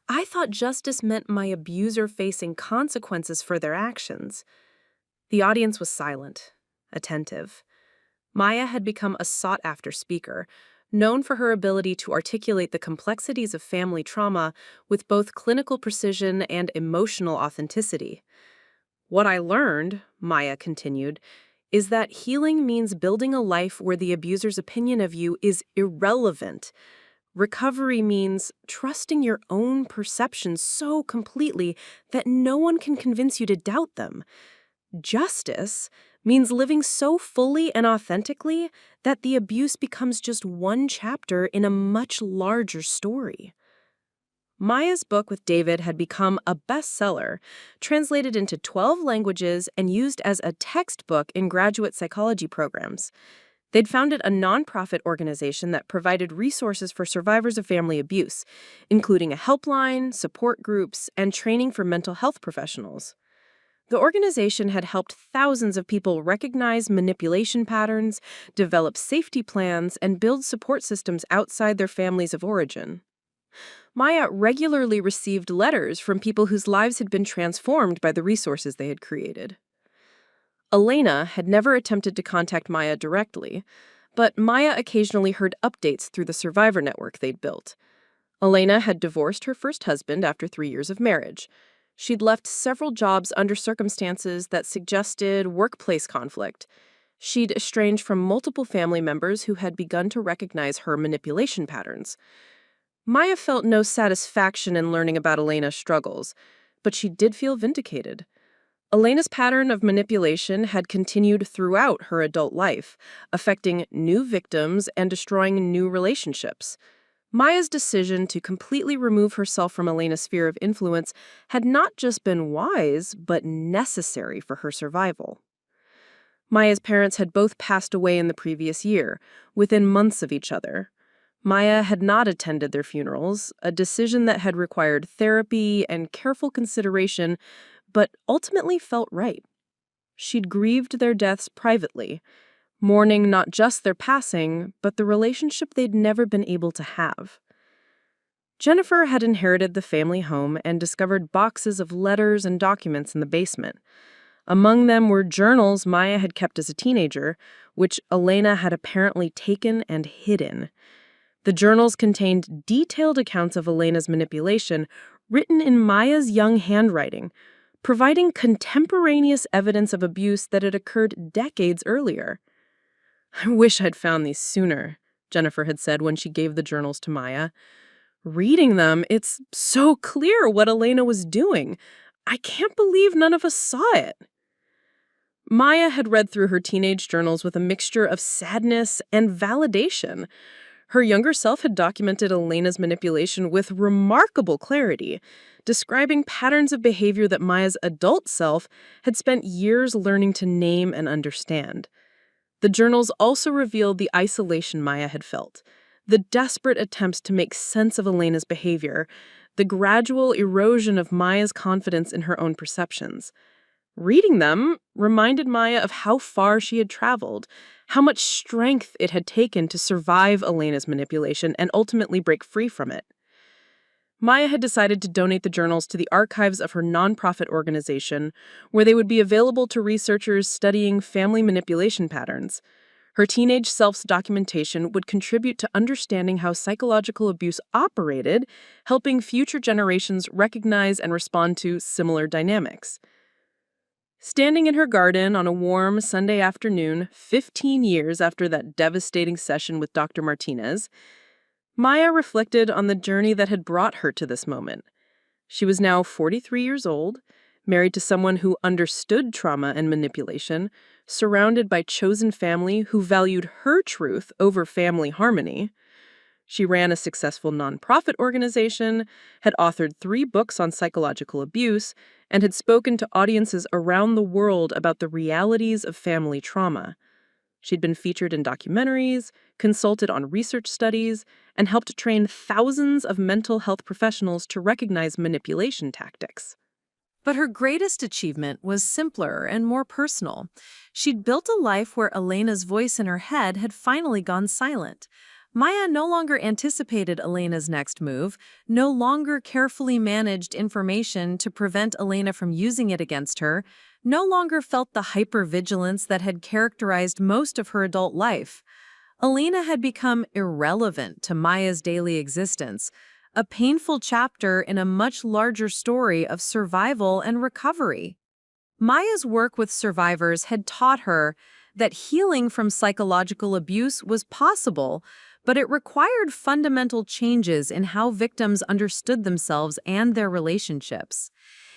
I thought justice meant my abuser facing consequences for their actions. The audience was silent, attentive. Maya had become a sought-after speaker, known for her ability to articulate the complexities of family trauma with both clinical precision and emotional authenticity. What I learned, Maya continued, is that healing means building a life where the abuser's opinion of you is irrelevant. Recovery means trusting your own perceptions so completely that no one can convince you to doubt them. Justice means living so fully and authentically that the abuse becomes just one chapter in a much larger story. Maya's book with David had become a bestseller, translated into 12 languages and used as a textbook in graduate psychology programs. They'd founded a nonprofit organization that provided resources for survivors of family abuse, including a helpline, support groups, and training for mental health professionals. The organization had helped thousands of people recognize manipulation patterns, develop safety plans, and build support systems outside their families of origin. Maya regularly received letters from people whose lives had been transformed by the resources they had created. Elena had never attempted to contact Maya directly, but Maya occasionally heard updates through the survivor network they'd built. Elena had divorced her first husband after 3 years of marriage. She'd left several jobs under circumstances that suggested workplace conflict. She'd estranged from multiple family members who had begun to recognize her manipulation patterns. Maya felt no satisfaction in learning about Elena's struggles, but she did feel vindicated. Elena's pattern of manipulation had continued throughout her adult life, affecting new victims and destroying new relationships. Maya's decision to completely remove herself from Elena's sphere of influence had not just been wise, but necessary for her survival. Maya's parents had both passed away in the previous year, within months of each other. Maya had not attended their funerals, a decision that had required therapy and careful consideration, but ultimately felt right. She'd grieved their deaths privately, mourning not just their passing, but the relationship they'd never been able to have. Jennifer had inherited the family home and discovered boxes of letters and documents in the basement. Among them were journals Maya had kept as a teenager, which Elena had apparently taken and hidden. The journals contained detailed accounts of Elena's manipulation written in Maya's young handwriting, providing contemporaneous evidence of abuse that had occurred decades earlier. "I wish I'd found these sooner," Jennifer had said when she gave the journals to Maya. "Reading them, it's so clear what Elena was doing. I can't believe none of us saw it." Maya had read through her teenage journals with a mixture of sadness and validation. Her younger self had documented Elena's manipulation with remarkable clarity, describing patterns of behavior that Maya's adult self had spent years learning to name and understand. The journals also revealed the isolation Maya had felt, the desperate attempts to make sense of Elena's behavior, the gradual erosion of Maya's confidence in her own perceptions. Reading them reminded Maya of how far she had traveled, how much strength it had taken to survive Elena's manipulation and ultimately break free from it. Maya had decided to donate the journals to the archives of her nonprofit organization, where they would be available to researchers studying family manipulation patterns. Her teenage self's documentation would contribute to understanding how psychological abuse operated, helping future generations recognize and respond to similar dynamics. Standing in her garden on a warm Sunday afternoon, 15 years after that devastating session with Dr. Martinez, Maya reflected on the journey that had brought her to this moment. She was now 43 years old, married to someone who understood trauma and manipulation, surrounded by chosen family who valued her truth over family harmony. She ran a successful nonprofit organization, had authored 3 books on psychological abuse, and had spoken to audiences around the world about the realities of family trauma. She'd been featured in documentaries, consulted on research studies, and helped train thousands of mental health professionals to recognize manipulation tactics. But her greatest achievement was simpler and more personal. She'd built a life where Elena's voice in her head had finally gone silent. Maya no longer anticipated Elena's next move, no longer carefully managed information to prevent Elena from using it against her, no longer felt the hypervigilance that had characterized most of her adult life. Elena had become irrelevant to Maya's daily existence, a painful chapter in a much larger story of survival and recovery. Maya's work with survivors had taught her that healing from psychological abuse was possible, but it required fundamental changes in how victims understood themselves and their relationships.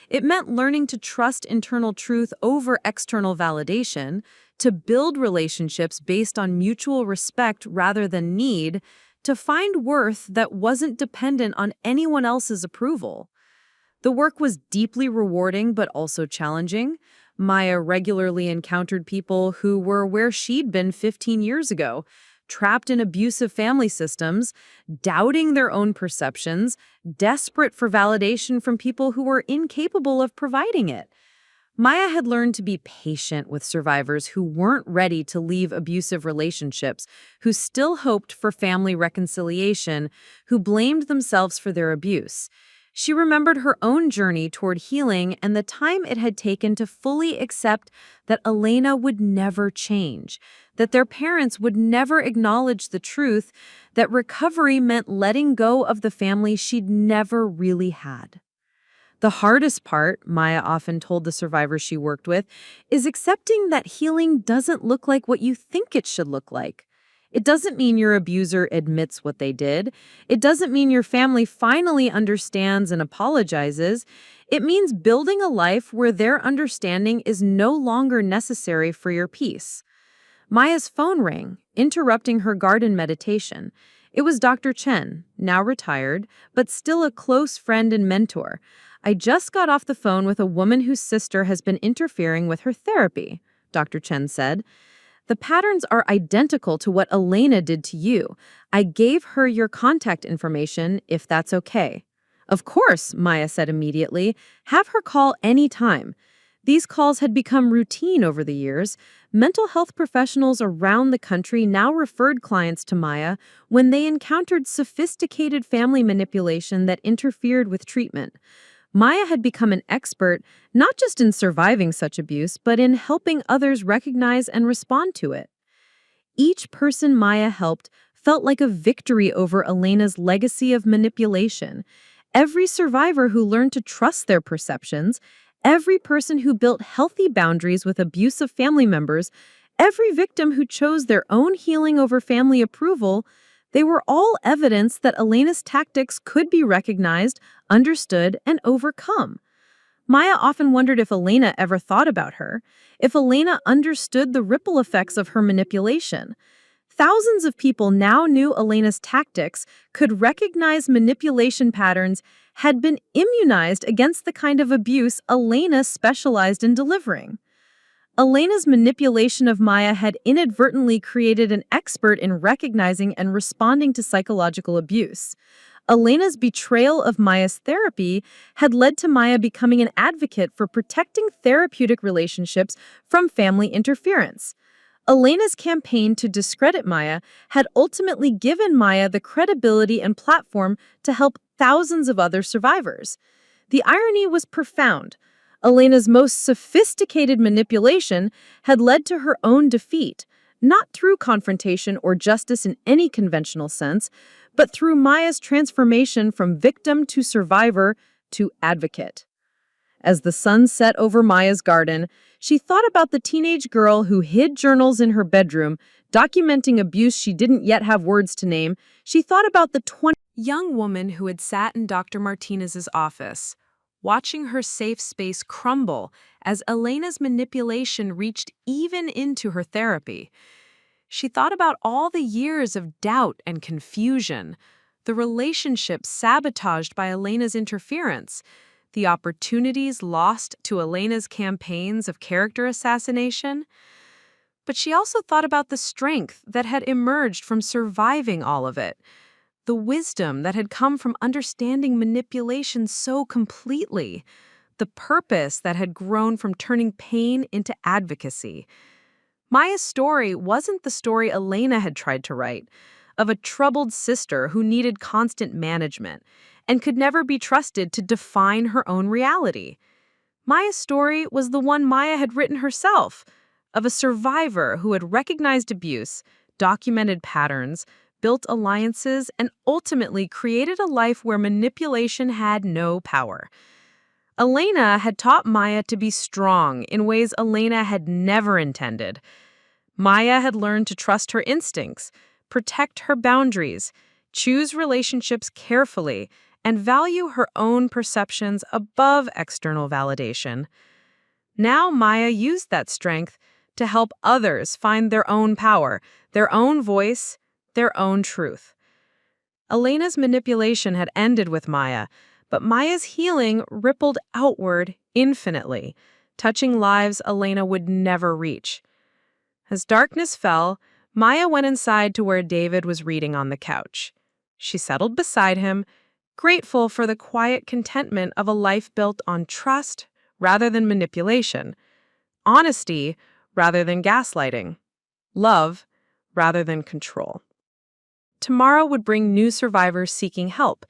It meant learning to trust internal truth over external validation, to build relationships based on mutual respect rather than need, to find worth that wasn't dependent on anyone else's approval. The work was deeply rewarding but also challenging. Maya regularly encountered people who were where she'd been 15 years ago, trapped in abusive family systems, doubting their own perceptions, desperate for validation from people who were incapable of providing it. Maya had learned to be patient with survivors who weren't ready to leave abusive relationships, who still hoped for family reconciliation, who blamed themselves for their abuse. She remembered her own journey toward healing and the time it had taken to fully accept that Elena would never change, that their parents would never acknowledge the truth, that recovery meant letting go of the family she'd never really had. The hardest part, Maya often told the survivors she worked with, is accepting that healing doesn't look like what you think it should look like. It doesn't mean your abuser admits what they did. It doesn't mean your family finally understands and apologizes. It means building a life where their understanding is no longer necessary for your peace. Maya's phone rang, interrupting her garden meditation. It was Dr. Chen, now retired, but still a close friend and mentor. "I just got off the phone with a woman whose sister has been interfering with her therapy," Dr. Chen said. "The patterns are identical to what Elena did to you. I gave her your contact information, if that's okay." "Of course," Maya said immediately. "Have her call any time." These calls had become routine over the years. Mental health professionals around the country now referred clients to Maya when they encountered sophisticated family manipulation that interfered with treatment. Maya had become an expert not just in surviving such abuse, but in helping others recognize and respond to it. Each person Maya helped felt like a victory over Elena's legacy of manipulation. Every survivor who learned to trust their perceptions, every person who built healthy boundaries with abusive family members, every victim who chose their own healing over family approval, they were all evidence that Elena's tactics could be recognized, understood, and overcome. Maya often wondered if Elena ever thought about her, if Elena understood the ripple effects of her manipulation. Thousands of people now knew Elena's tactics, could recognize manipulation patterns, had been immunized against the kind of abuse Elena specialized in delivering. Elena's manipulation of Maya had inadvertently created an expert in recognizing and responding to psychological abuse. Elena's betrayal of Maya's therapy had led to Maya becoming an advocate for protecting therapeutic relationships from family interference. Elena's campaign to discredit Maya had ultimately given Maya the credibility and platform to help thousands of other survivors. The irony was profound. Elena's most sophisticated manipulation had led to her own defeat, not through confrontation or justice in any conventional sense, but through Maya's transformation from victim to survivor to advocate. As the sun set over Maya's garden, she thought about the teenage girl who hid journals in her bedroom, documenting abuse she didn't yet have words to name. She thought about the 20 young woman who had sat in Dr. Martinez's office, watching her safe space crumble as Elena's manipulation reached even into her therapy. She thought about all the years of doubt and confusion, the relationships sabotaged by Elena's interference, the opportunities lost to Elena's campaigns of character assassination. But she also thought about the strength that had emerged from surviving all of it, the wisdom that had come from understanding manipulation so completely, the purpose that had grown from turning pain into advocacy. Maya's story wasn't the story Elena had tried to write, of a troubled sister who needed constant management and could never be trusted to define her own reality. Maya's story was the one Maya had written herself, of a survivor who had recognized abuse, documented patterns, built alliances, and ultimately created a life where manipulation had no power. Elena had taught Maya to be strong in ways Elena had never intended. Maya had learned to trust her instincts, protect her boundaries, choose relationships carefully, and value her own perceptions above external validation. Now Maya used that strength to help others find their own power, their own voice, their own truth. Elena's manipulation had ended with Maya, but Maya's healing rippled outward infinitely, touching lives Elena would never reach. As darkness fell, Maya went inside to where David was reading on the couch. She settled beside him, grateful for the quiet contentment of a life built on trust rather than manipulation, honesty rather than gaslighting, love rather than control. Tomorrow would bring new survivors seeking help,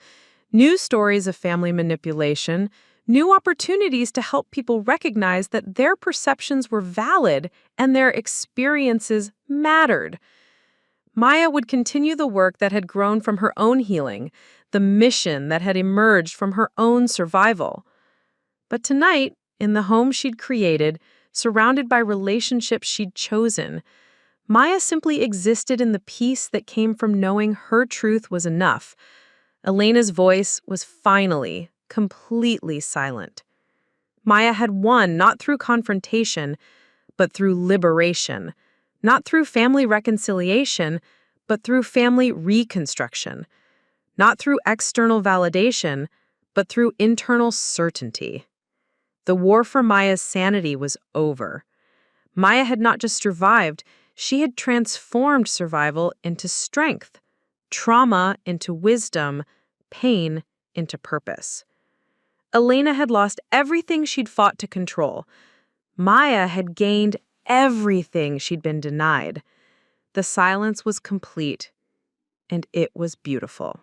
new stories of family manipulation, new opportunities to help people recognize that their perceptions were valid and their experiences mattered. Maya would continue the work that had grown from her own healing, the mission that had emerged from her own survival. But tonight, in the home she'd created, surrounded by relationships she'd chosen, Maya simply existed in the peace that came from knowing her truth was enough. Elena's voice was finally, completely silent. Maya had won not through confrontation, but through liberation, not through family reconciliation, but through family reconstruction, not through external validation, but through internal certainty. The war for Maya's sanity was over. Maya had not just survived, she had transformed survival into strength, trauma into wisdom, pain into purpose. Elena had lost everything she'd fought to control. Maya had gained everything she'd been denied. The silence was complete, and it was beautiful.